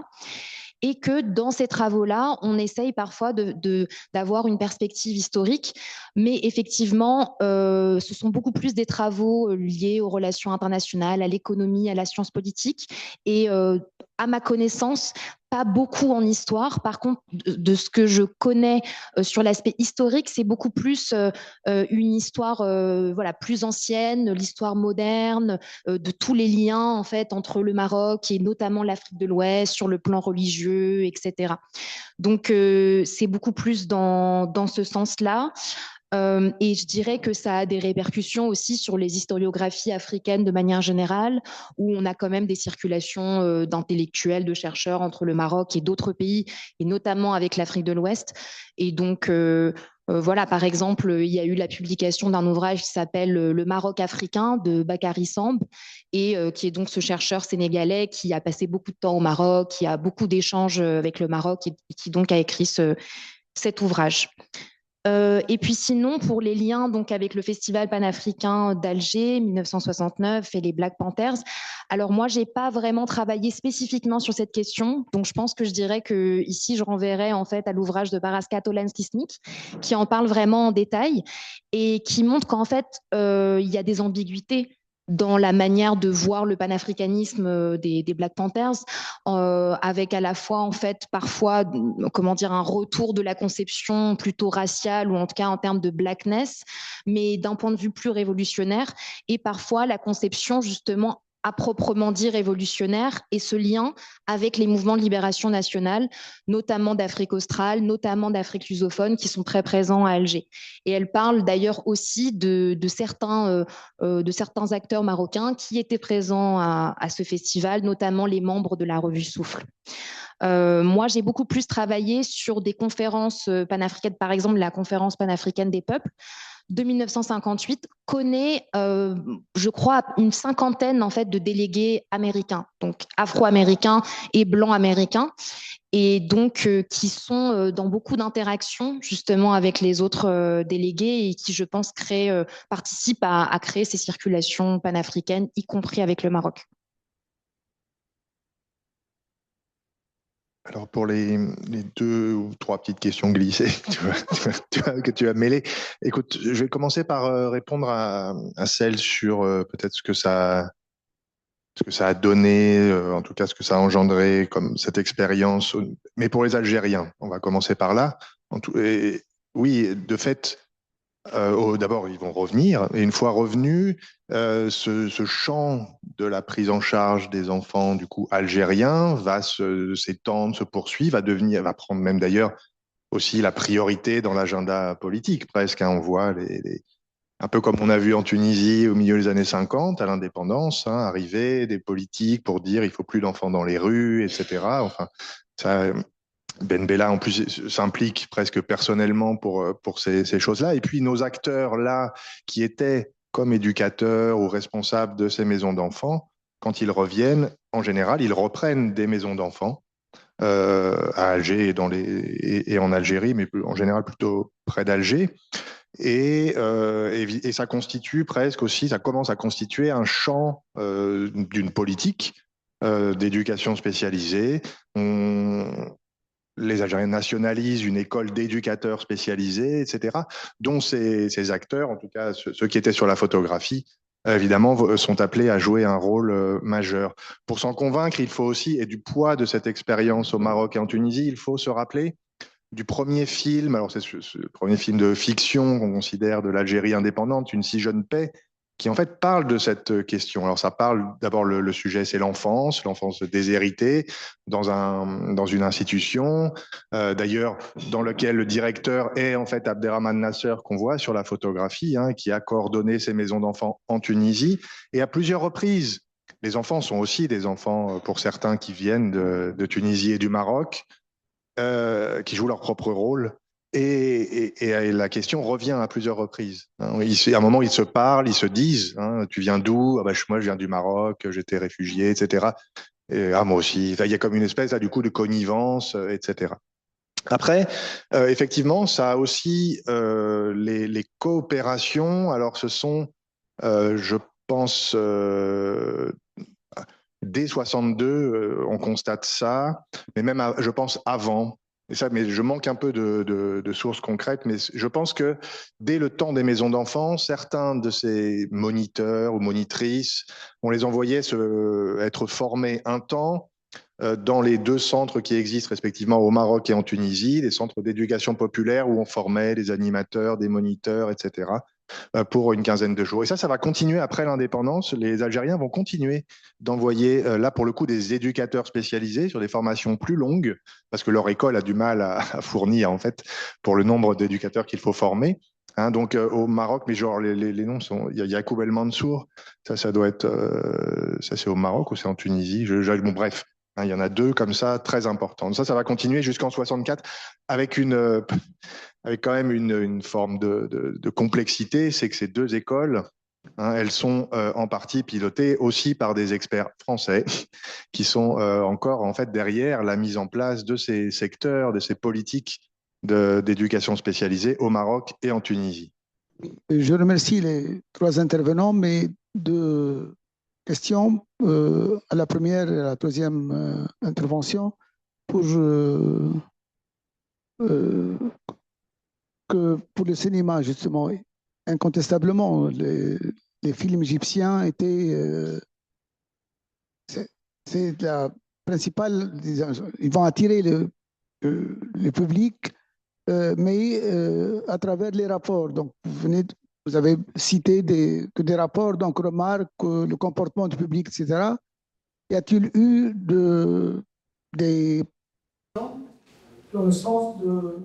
Et que dans ces travaux-là, on essaye parfois d'avoir une perspective historique, mais effectivement, ce sont beaucoup plus des travaux liés aux relations internationales, à l'économie, à la science politique, et à ma connaissance, pas beaucoup en histoire. Par contre, de ce que je connais sur l'aspect historique, c'est beaucoup plus une histoire voilà, plus ancienne, l'histoire moderne, de tous les liens en fait entre le Maroc et notamment l'Afrique de l'Ouest sur le plan religieux, etc. Donc, c'est beaucoup plus dans ce sens-là. Et je dirais que ça a des répercussions aussi sur les historiographies africaines de manière générale, où on a quand même des circulations d'intellectuels, de chercheurs entre le Maroc et d'autres pays, et notamment avec l'Afrique de l'Ouest. Et donc, Voilà, par exemple, il y a eu la publication d'un ouvrage qui s'appelle Le Maroc africain de Bakary Samb, et qui est donc ce chercheur sénégalais qui a passé beaucoup de temps au Maroc, qui a beaucoup d'échanges avec le Maroc et qui donc a écrit cet ouvrage. Et puis sinon, pour les liens donc avec le Festival panafricain d'Alger 1969 et les Black Panthers, alors moi, j'ai pas vraiment travaillé spécifiquement sur cette question, donc je pense que je dirais que ici, je renverrai en fait à l'ouvrage de Paraska Tolan-Sisnik, qui en parle vraiment en détail et qui montre qu'en fait, il y a des ambiguïtés dans la manière de voir le panafricanisme des Black Panthers, avec à la fois en fait parfois comment dire un retour de la conception plutôt raciale ou en tout cas en termes de blackness, mais d'un point de vue plus révolutionnaire, et parfois la conception justement à proprement dit révolutionnaire et ce lien avec les mouvements de libération nationale, notamment d'Afrique australe, notamment d'Afrique lusophone, qui sont très présents à Alger. Et elle parle d'ailleurs aussi de certains acteurs marocains qui étaient présents à ce festival, notamment les membres de la revue Souffle. Moi, j'ai beaucoup plus travaillé sur des conférences panafricaines, par exemple la conférence panafricaine des peuples de 1958 connaît, je crois, une cinquantaine en fait de délégués américains, donc afro-américains et blancs américains, et donc qui sont dans beaucoup d'interactions justement avec les autres délégués et qui, je pense, participent à créer ces circulations panafricaines, y compris avec le Maroc. Alors pour les 2 ou 3 petites questions glissées que tu as mêlées, écoute, je vais commencer par répondre à celle sur peut-être ce que ça a donné, en tout cas ce que ça a engendré comme cette expérience, mais pour les Algériens, on va commencer par là. Et, oui, de fait, d'abord, ils vont revenir, et une fois revenus, ce champ de la prise en charge des enfants du coup algériens va s'étendre, se poursuivre, va prendre même d'ailleurs aussi la priorité dans l'agenda politique presque. Hein. On voit un peu comme on a vu en Tunisie au milieu des années 50, à l'indépendance, hein, arriver des politiques pour dire il faut plus d'enfants dans les rues, etc. Enfin, ça, Ben Bella, en plus, s'implique presque personnellement pour ces choses-là. Et puis, nos acteurs, là, qui étaient comme éducateurs ou responsables de ces maisons d'enfants, quand ils reviennent, en général, ils reprennent des maisons d'enfants à Alger et en Algérie, mais en général plutôt près d'Alger. Et ça constitue presque aussi, ça commence à constituer un champ d'une politique d'éducation spécialisée. Les Algériens nationalisent une école d'éducateurs spécialisés, etc., dont ces acteurs, en tout cas ceux qui étaient sur la photographie, évidemment, sont appelés à jouer un rôle majeur. Pour s'en convaincre, il faut aussi, et du poids de cette expérience au Maroc et en Tunisie, il faut se rappeler du premier film, alors c'est le premier film de fiction qu'on considère de l'Algérie indépendante, Une si jeune paix, qui en fait parle de cette question. Alors ça parle d'abord, le sujet c'est l'enfance déshéritée dans une institution, d'ailleurs dans lequel le directeur est en fait Abderrahmane Nasser qu'on voit sur la photographie, hein, qui a coordonné ces maisons d'enfants en Tunisie, et à plusieurs reprises. Les enfants sont aussi des enfants, pour certains, qui viennent de Tunisie et du Maroc, qui jouent leur propre rôle. Et la question revient à plusieurs reprises. Hein. À un moment, ils se parlent, ils se disent, hein, tu viens d'où? Ah ben, moi, je viens du Maroc, j'étais réfugié, etc. Et, ah, moi aussi. Il y a comme une espèce, là, du coup, de connivence, etc. Après, effectivement, ça a aussi les coopérations. Alors, ce sont, je pense, dès 62, on constate ça, mais même, je pense, avant. Mais je manque un peu de sources concrètes, mais je pense que dès le temps des maisons d'enfants, certains de ces moniteurs ou monitrices, on les envoyait être formés un temps dans les 2 centres qui existent respectivement au Maroc et en Tunisie, des centres d'éducation populaire où on formait des animateurs, des moniteurs, etc., pour une quinzaine de jours. Et ça va continuer après l'indépendance. Les Algériens vont continuer d'envoyer, là pour le coup, des éducateurs spécialisés sur des formations plus longues, parce que leur école a du mal à fournir, en fait, pour le nombre d'éducateurs qu'il faut former. Hein, donc au Maroc, mais genre les noms sont, il y a Yacoub El Mansour, ça doit être, ça c'est au Maroc ou c'est en Tunisie, bon bref, hein, il y en a 2 comme ça très importantes. Ça va continuer jusqu'en 64 avec avec quand même une forme de complexité, c'est que ces deux écoles, hein, elles sont en partie pilotées aussi par des experts français qui sont encore en fait derrière la mise en place de ces secteurs, de ces politiques d'éducation spécialisée au Maroc et en Tunisie. Je remercie les trois intervenants, mais deux questions à la première et à la deuxième intervention pour que pour le cinéma, justement, incontestablement, les films égyptiens étaient. C'est la principale. Ils vont attirer le public, mais à travers les rapports. Donc, vous avez cité que des rapports, donc remarquent le comportement du public, etc. Y a-t-il eu des. Dans le sens de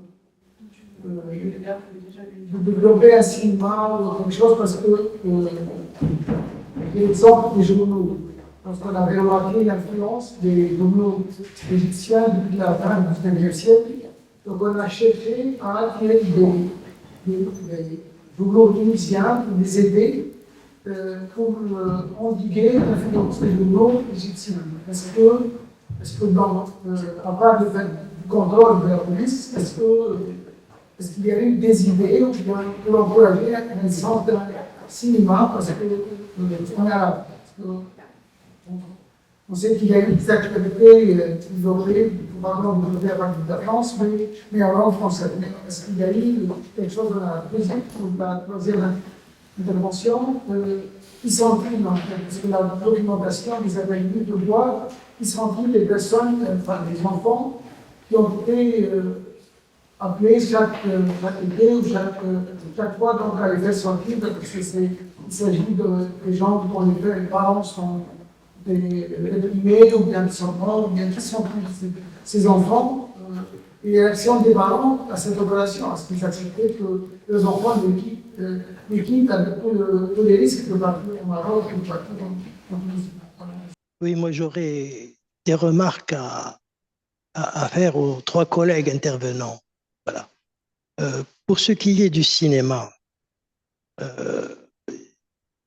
développer un cinéma ou quelque chose, parce que l'exemple des journaux, parce qu'on avait remarqué l'influence des journaux égyptiens depuis la fin du XIXe siècle, donc on a cherché à attirer des journaux tunisiens pour les aider pour endiguer l'influence des journaux égyptiens. Parce que à part le fait du contrôle de la police, est-ce qu'il y a eu des idées ou bien pour encourager un sens de cinéma, parce on sait qu'il y a eu des activités développées, probablement développées à partir de la France, mais en langue française. Est-ce qu'il y a eu quelque chose dans la deuxième ou la troisième intervention qui sont-ils, en fait, parce que la documentation, vous avez eu de voir qui sont-ils les personnes, enfin les enfants, qui ont été appelés chaque été ou chaque fois donc, à les faire sortir, parce qu'il s'agit de gens dont les parents sont déprimés, ou bien qui sont morts, ou bien qui sont ces enfants. Et la réaction des parents à cette opération, est-ce qu'ils acceptaient que les enfants les quittent avec tous les risques que partout au Maroc ou partout en Tunisie? Oui, moi j'aurais des remarques à faire aux trois collègues intervenants. Voilà. Pour ce qui est du cinéma, il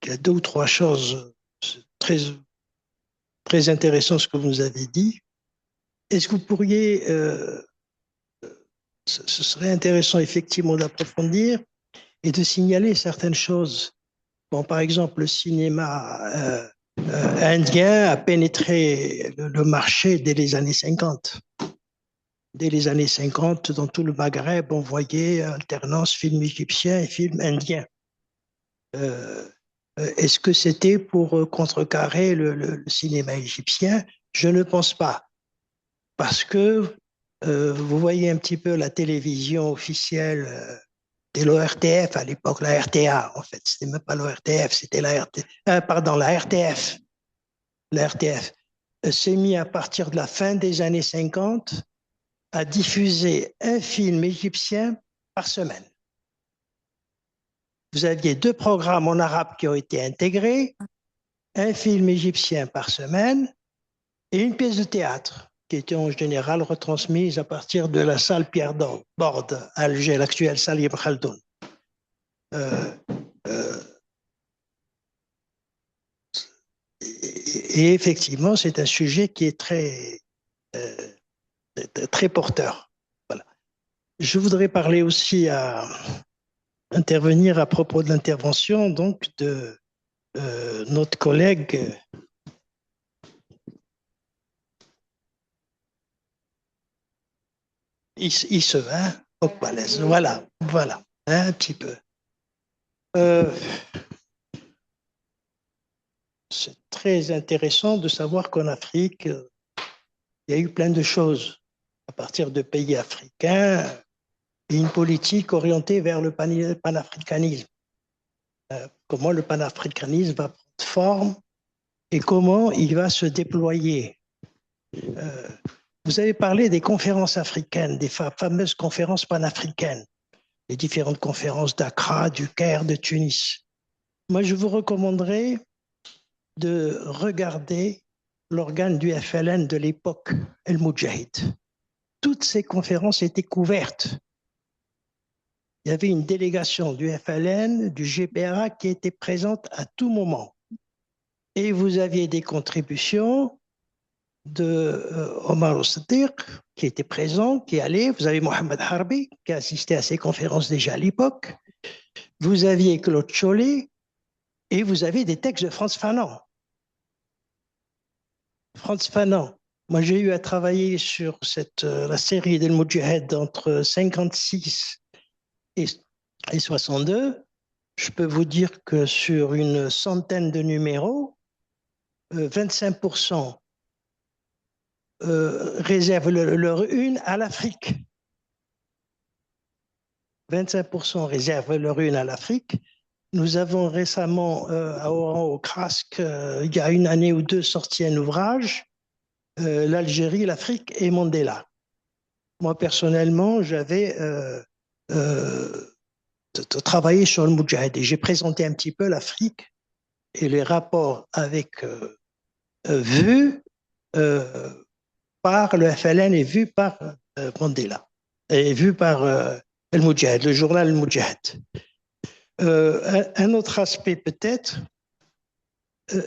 y a deux ou trois choses très, très intéressantes ce que vous nous avez dit. Est-ce que vous pourriez, ce serait intéressant effectivement d'approfondir et de signaler certaines choses. Bon, par exemple, le cinéma indien a pénétré le marché dès les années 50. Dès les années 50, dans tout le Maghreb, on voyait alternance film égyptien et film indien. Est-ce que c'était pour contrecarrer le cinéma égyptien? Je ne pense pas. Parce que vous voyez un petit peu la télévision officielle de l'ORTF à l'époque, la RTA en fait. C'était même pas l'ORTF, c'était la RTF. La RTF s'est mis à partir de la fin des années 50 à diffuser un film égyptien par semaine. Vous aviez 2 programmes en arabe qui ont été intégrés, un film égyptien par semaine et une pièce de théâtre qui était en général retransmise à partir de la salle Pierre Borde à Alger, l'actuelle salle Ibn Khaldoun. Et effectivement, c'est un sujet qui est très porteur. Voilà. Je voudrais parler aussi intervenir à propos de l'intervention donc de notre collègue Isse, hein, Okpalaise. Voilà, un petit peu. C'est très intéressant de savoir qu'en Afrique, il y a eu plein de choses à partir de pays africains et une politique orientée vers le panafricanisme. Comment le panafricanisme va prendre forme et comment il va se déployer. Vous avez parlé des conférences africaines, des fameuses conférences panafricaines, les différentes conférences d'Accra, du Caire, de Tunis. Moi, je vous recommanderais de regarder l'organe du FLN de l'époque, El Moudjahid. Toutes ces conférences étaient couvertes il y avait une délégation du FLN, du GPRA qui était présente à tout moment. Et vous aviez des contributions de Omar Al-Siddiq, qui était présent, qui allait. Vous avez Mohamed Harbi, qui a assisté à ces conférences déjà à l'époque. Vous aviez Claude Chollet, et vous avez des textes de Frantz Fanon. Frantz Fanon. Moi, j'ai eu à travailler sur la série d'El Moudjahed entre 56 et 62. Je peux vous dire que sur une centaine de numéros, 25% réservent leur une à l'Afrique. 25% réservent leur une à l'Afrique. Nous avons récemment, à Oran, au CRASC, il y a une année ou deux, sorti un ouvrage, l'Algérie, l'Afrique et Mandela. Moi, personnellement, j'avais travaillé sur le Moudjahed et j'ai présenté un petit peu l'Afrique et les rapports avec vus par le FLN et vus par Mandela et vus par El Moudjahed, le journal El Moudjahed. Un autre aspect peut-être,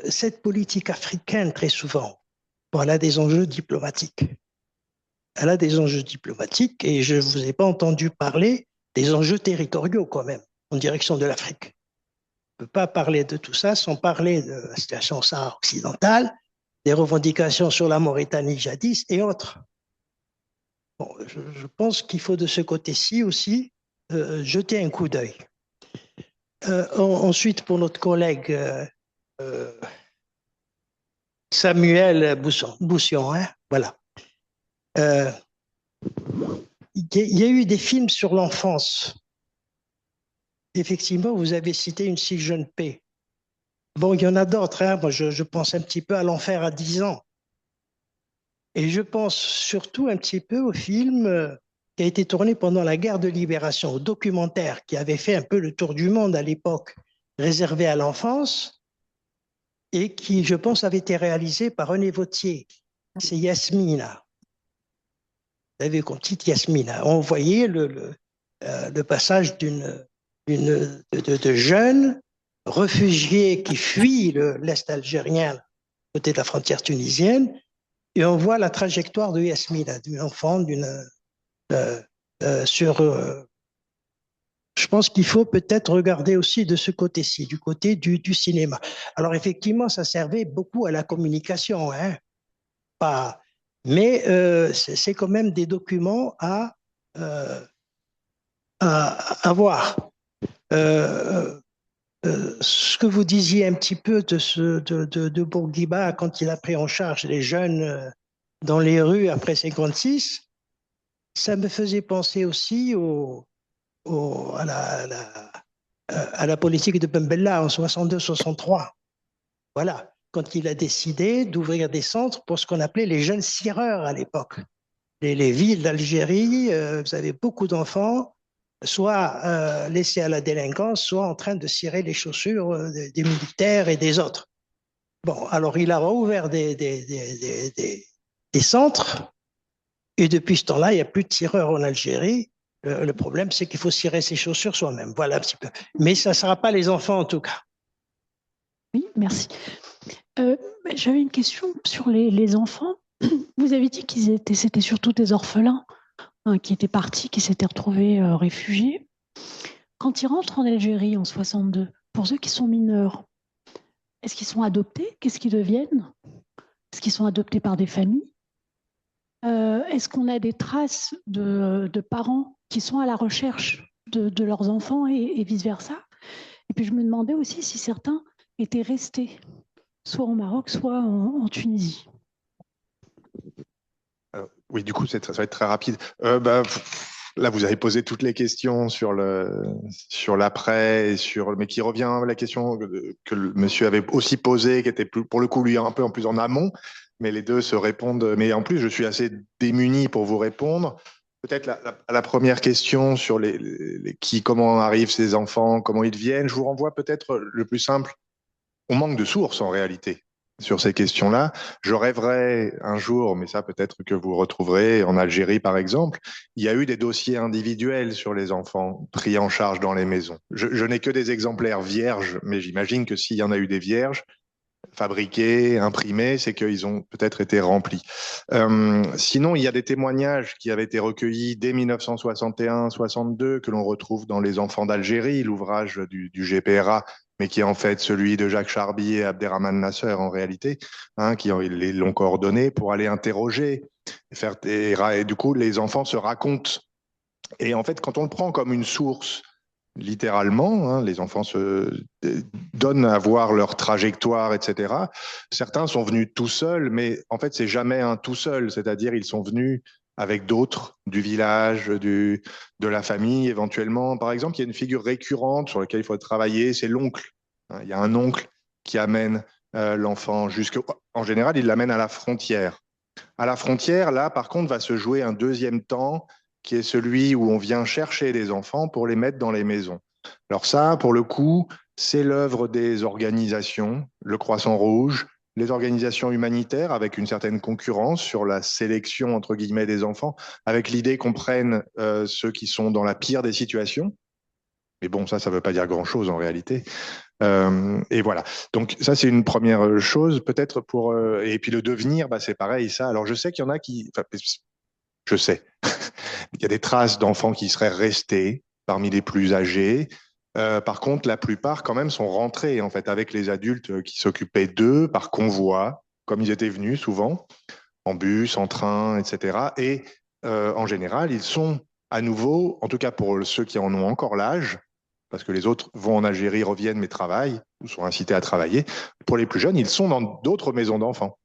cette politique africaine très souvent, bon, elle a des enjeux diplomatiques. Elle a des enjeux diplomatiques et je ne vous ai pas entendu parler des enjeux territoriaux quand même, en direction de l'Afrique. On ne peut pas parler de tout ça sans parler de la situation Sahara occidentale, des revendications sur la Mauritanie jadis et autres. Bon, je pense qu'il faut de ce côté-ci aussi jeter un coup d'œil. Ensuite, pour notre collègue Samuel Boussion, hein, voilà. Il y a eu des films sur l'enfance. Effectivement, vous avez cité Une si jeune paix. Bon, il y en a d'autres. Hein. Moi, je pense un petit peu à L'enfer à 10 ans. Et je pense surtout un petit peu au film qui a été tourné pendant la guerre de libération, au documentaire qui avait fait un peu le tour du monde à l'époque, réservé à l'enfance, et qui, je pense, avait été réalisé par René Vauthier. C'est Yasmina. Vous avez comme titre Yasmina. On voyait le passage de jeunes réfugiés qui fuient l'Est algérien, côté de la frontière tunisienne, et on voit la trajectoire de Yasmina, d'une enfant, je pense qu'il faut peut-être regarder aussi de ce côté-ci, du côté du cinéma. Alors effectivement, ça servait beaucoup à la communication, hein, mais c'est quand même des documents à voir. Ce que vous disiez un petit peu de Bourguiba quand il a pris en charge les jeunes dans les rues après 56, ça me faisait penser aussi à la politique de Ben Bella en 62-63. Voilà, quand il a décidé d'ouvrir des centres pour ce qu'on appelait les jeunes cireurs à l'époque. Les villes d'Algérie, vous avez beaucoup d'enfants, soit laissés à la délinquance, soit en train de cirer les chaussures des militaires et des autres. Bon, alors il a rouvert des centres, et depuis ce temps-là, il n'y a plus de tireurs en Algérie. Le problème, c'est qu'il faut cirer ses chaussures soi-même. Voilà un petit peu. Mais ça ne sera pas les enfants en tout cas. Oui, merci. J'avais une question sur les enfants. Vous avez dit c'était surtout des orphelins qui étaient partis, qui s'étaient retrouvés réfugiés. Quand ils rentrent en Algérie en 62, pour ceux qui sont mineurs, est-ce qu'ils sont adoptés? Qu'est-ce qu'ils deviennent? Est-ce qu'ils sont adoptés par des familles? Est-ce qu'on a des traces de parents qui sont à la recherche de leurs enfants et vice-versa? Et puis je me demandais aussi si certains étaient restés, soit au Maroc, soit en Tunisie. Oui, du coup, ça va être très rapide. Là, vous avez posé toutes les questions sur l'après, mais qui revient à la question que le monsieur avait aussi posée, qui était pour le coup, lui, un peu en plus en amont, mais les deux se répondent. Mais en plus, je suis assez démuni pour vous répondre. Peut-être à la première question sur comment arrivent ces enfants, comment ils viennent, je vous renvoie peut-être le plus simple. On manque de sources en réalité. sur ces questions-là. Je rêverais un jour, mais ça peut-être que vous retrouverez en Algérie par exemple, il y a eu des dossiers individuels sur les enfants pris en charge dans les maisons. Je n'ai que des exemplaires vierges, mais j'imagine que s'il y en a eu des vierges, fabriqués, imprimés, c'est qu'ils ont peut-être été remplis. Sinon, il y a des témoignages qui avaient été recueillis dès 1961-62 que l'on retrouve dans Les Enfants d'Algérie, l'ouvrage du GPRA, mais qui est en fait celui de Jacques Charby et Abderrahmane Nasser en réalité, hein, qui l'ont coordonné pour aller interroger. Et du coup, les enfants se racontent. Et en fait, quand on le prend comme une source, littéralement, hein, les enfants se donnent à voir leur trajectoire, etc. Certains sont venus tout seuls, mais en fait, c'est jamais un tout seul, c'est-à-dire ils sont venus avec d'autres du village, de la famille éventuellement. Par exemple, il y a une figure récurrente sur laquelle il faut travailler, c'est l'oncle. Il y a un oncle qui amène l'enfant jusqu'au... En général, il l'amène à la frontière. À la frontière, là, par contre, va se jouer un deuxième temps qui est celui où on vient chercher les enfants pour les mettre dans les maisons. Alors ça, pour le coup, c'est l'œuvre des organisations, le Croissant Rouge, les organisations humanitaires, avec une certaine concurrence sur la sélection, entre guillemets, des enfants, avec l'idée qu'on prenne ceux qui sont dans la pire des situations. Mais bon, ça ne veut pas dire grand-chose en réalité. Et voilà. Donc ça, c'est une première chose, peut-être pour... et puis le devenir, bah, c'est pareil, ça. Alors je sais qu'il y en a qui... Enfin, je sais. Il y a des traces d'enfants qui seraient restés parmi les plus âgés. Par contre, la plupart, quand même, sont rentrés, en fait, avec les adultes qui s'occupaient d'eux par convoi, comme ils étaient venus souvent, en bus, en train, etc. Et en général, ils sont à nouveau, en tout cas pour ceux qui en ont encore l'âge, parce que les autres vont en Algérie, reviennent, mais travaillent, ou sont incités à travailler. Pour les plus jeunes, ils sont dans d'autres maisons d'enfants.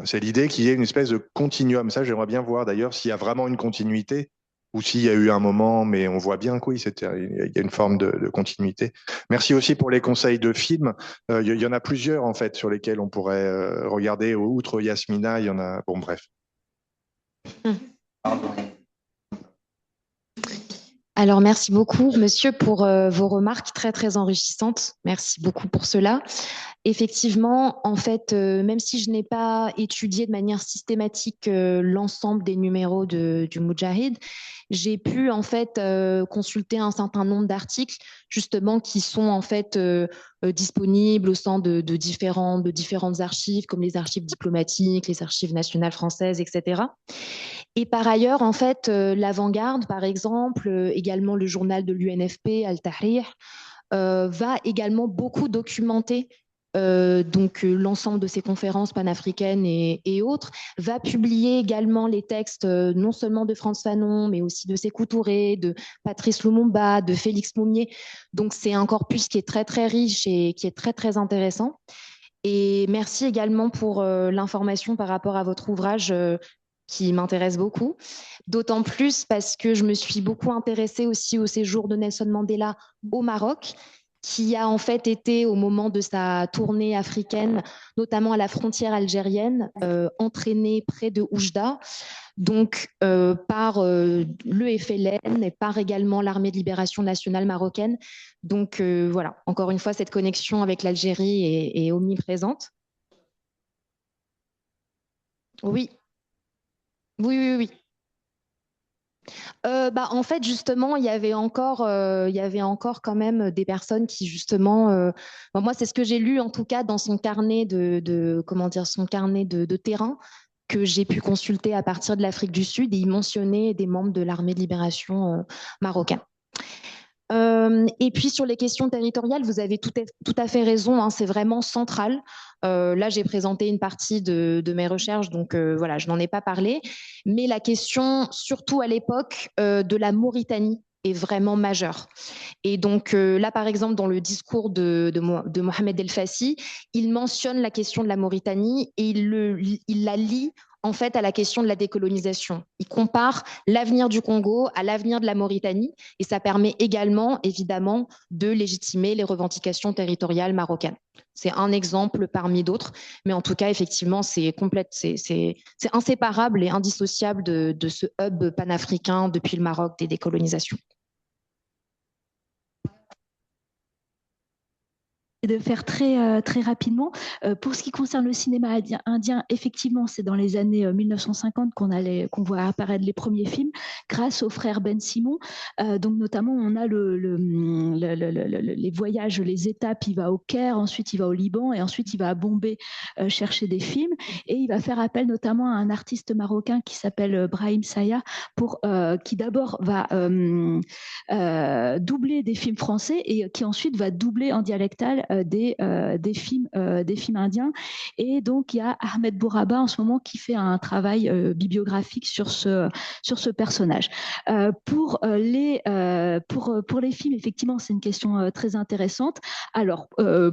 C'est l'idée qu'il y ait une espèce de continuum. Ça, j'aimerais bien voir d'ailleurs s'il y a vraiment une continuité ou s'il y a eu un moment, mais on voit bien qu'il y a une forme de continuité. Merci aussi pour les conseils de films. Il y en a plusieurs, en fait, sur lesquels on pourrait regarder. Outre Yasmina, il y en a... Bon, bref. Alors, merci beaucoup, monsieur, pour vos remarques très, très enrichissantes. Merci beaucoup pour cela. Effectivement, en fait, même si je n'ai pas étudié de manière systématique l'ensemble des numéros du Moudjahid, j'ai pu en fait consulter un certain nombre d'articles justement qui sont en fait disponibles au sein de différentes archives comme les archives diplomatiques, les archives nationales françaises, etc. Et par ailleurs, en fait, l'Avant-Garde, par exemple, également le journal de l'UNFP, Al-Tahrir, va également beaucoup documenter l'ensemble de ces conférences panafricaines et autres, va publier également les textes non seulement de Frantz Fanon, mais aussi de Sékou Touré, de Patrice Lumumba, de Félix Moumier. Donc c'est un corpus qui est très très riche et qui est très très intéressant. Et merci également pour l'information par rapport à votre ouvrage qui m'intéresse beaucoup, d'autant plus parce que je me suis beaucoup intéressée aussi au séjour de Nelson Mandela au Maroc, qui a en fait été au moment de sa tournée africaine, notamment à la frontière algérienne, entraîné près de Oujda, donc par le FLN et par également l'Armée de libération nationale marocaine. Donc voilà, encore une fois, cette connexion avec l'Algérie est omniprésente. Oui. Oui. En fait, justement, il y avait encore quand même des personnes qui, justement, moi, c'est ce que j'ai lu en tout cas dans son carnet son carnet de terrain que j'ai pu consulter à partir de l'Afrique du Sud, et il mentionnait des membres de l'armée de libération marocaine. Et puis sur les questions territoriales, vous avez tout à fait raison, hein, c'est vraiment central. Là, j'ai présenté une partie de mes recherches, donc voilà, je n'en ai pas parlé. Mais la question, surtout à l'époque, de la Mauritanie est vraiment majeure. Et donc là, par exemple, dans le discours de Mohamed El Fassi, il mentionne la question de la Mauritanie et il la lie en fait à la question de la décolonisation. Il compare l'avenir du Congo à l'avenir de la Mauritanie et ça permet également, évidemment, de légitimer les revendications territoriales marocaines. C'est un exemple parmi d'autres, mais en tout cas, effectivement, c'est inséparable et indissociable de ce hub panafricain depuis le Maroc des décolonisations. de faire très rapidement. Pour ce qui concerne le cinéma indien, effectivement, c'est dans les années 1950 qu'on voit apparaître les premiers films, grâce au frère Ben Simon. Donc notamment, on a les voyages, les étapes. Il va au Caire, ensuite il va au Liban, et ensuite il va à Bombay chercher des films. Et il va faire appel notamment à un artiste marocain qui s'appelle Brahim Saya, qui d'abord va doubler des films français et qui ensuite va doubler en dialectal des films indiens. Et donc, il y a Ahmed Bouraba en ce moment qui fait un travail bibliographique sur ce personnage. Pour les films, effectivement, c'est une question très intéressante. Alors,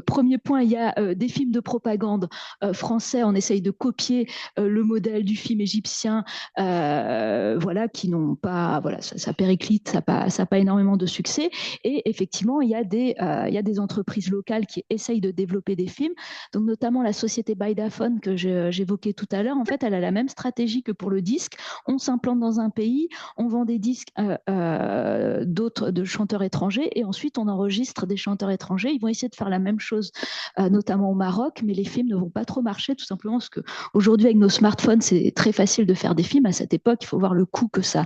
premier point, il y a des films de propagande français. On essaye de copier le modèle du film égyptien, voilà, qui n'ont pas, voilà, ça périclite, ça n'a pas énormément de succès. Et effectivement, il y a des entreprises locales qui essayent de développer des films. Donc, notamment la société Bydaphone que j'évoquais tout à l'heure. En fait, elle a la même stratégie que pour le disque. On s'implante dans un pays, on vend des disques de chanteurs étrangers et ensuite on enregistre des chanteurs étrangers. Ils vont essayer de faire la même chose, notamment au Maroc, mais les films ne vont pas trop marcher, tout simplement parce qu'aujourd'hui, avec nos smartphones, c'est très facile de faire des films. À cette époque, il faut voir le coût que ça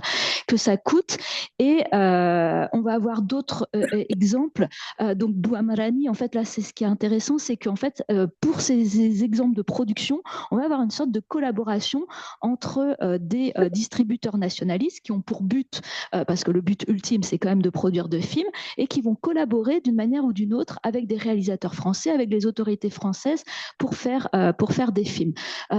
coûte. Et on va avoir d'autres exemples. Donc, Bouamrani, en fait, là, c'est ce qui est intéressant, c'est qu'en fait, pour ces exemples de production, on va avoir une sorte de collaboration entre des distributeurs nationalistes qui ont pour but, parce que le but ultime, c'est quand même de produire de films, et qui vont collaborer d'une manière ou d'une autre avec des réalisateurs français, avec les autorités françaises pour faire des films.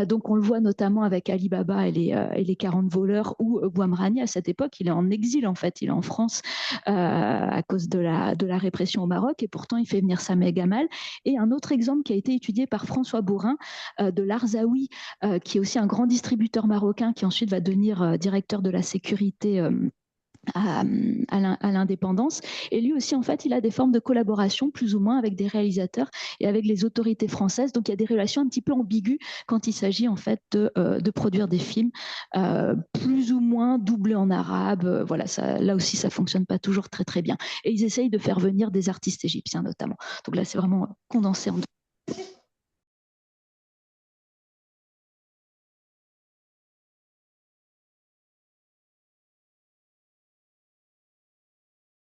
Donc, on le voit notamment avec Alibaba et les 40 voleurs, où Bouamrani, à cette époque, il est en exil, en fait. Il est en France à cause de la répression au Maroc, et pourtant, il fait venir Samet Gamal. Et un autre exemple qui a été étudié par François Bourin de l'Arzaoui, qui est aussi un grand distributeur marocain qui ensuite va devenir directeur de la sécurité à l'indépendance. Et lui aussi, en fait, il a des formes de collaboration plus ou moins avec des réalisateurs et avec les autorités françaises. Donc, il y a des relations un petit peu ambiguës quand il s'agit, en fait, de produire des films plus ou moins doublés en arabe. Voilà, là aussi, ça fonctionne pas toujours très, très bien. Et ils essayent de faire venir des artistes égyptiens, notamment. Donc là, c'est vraiment condensé en deux.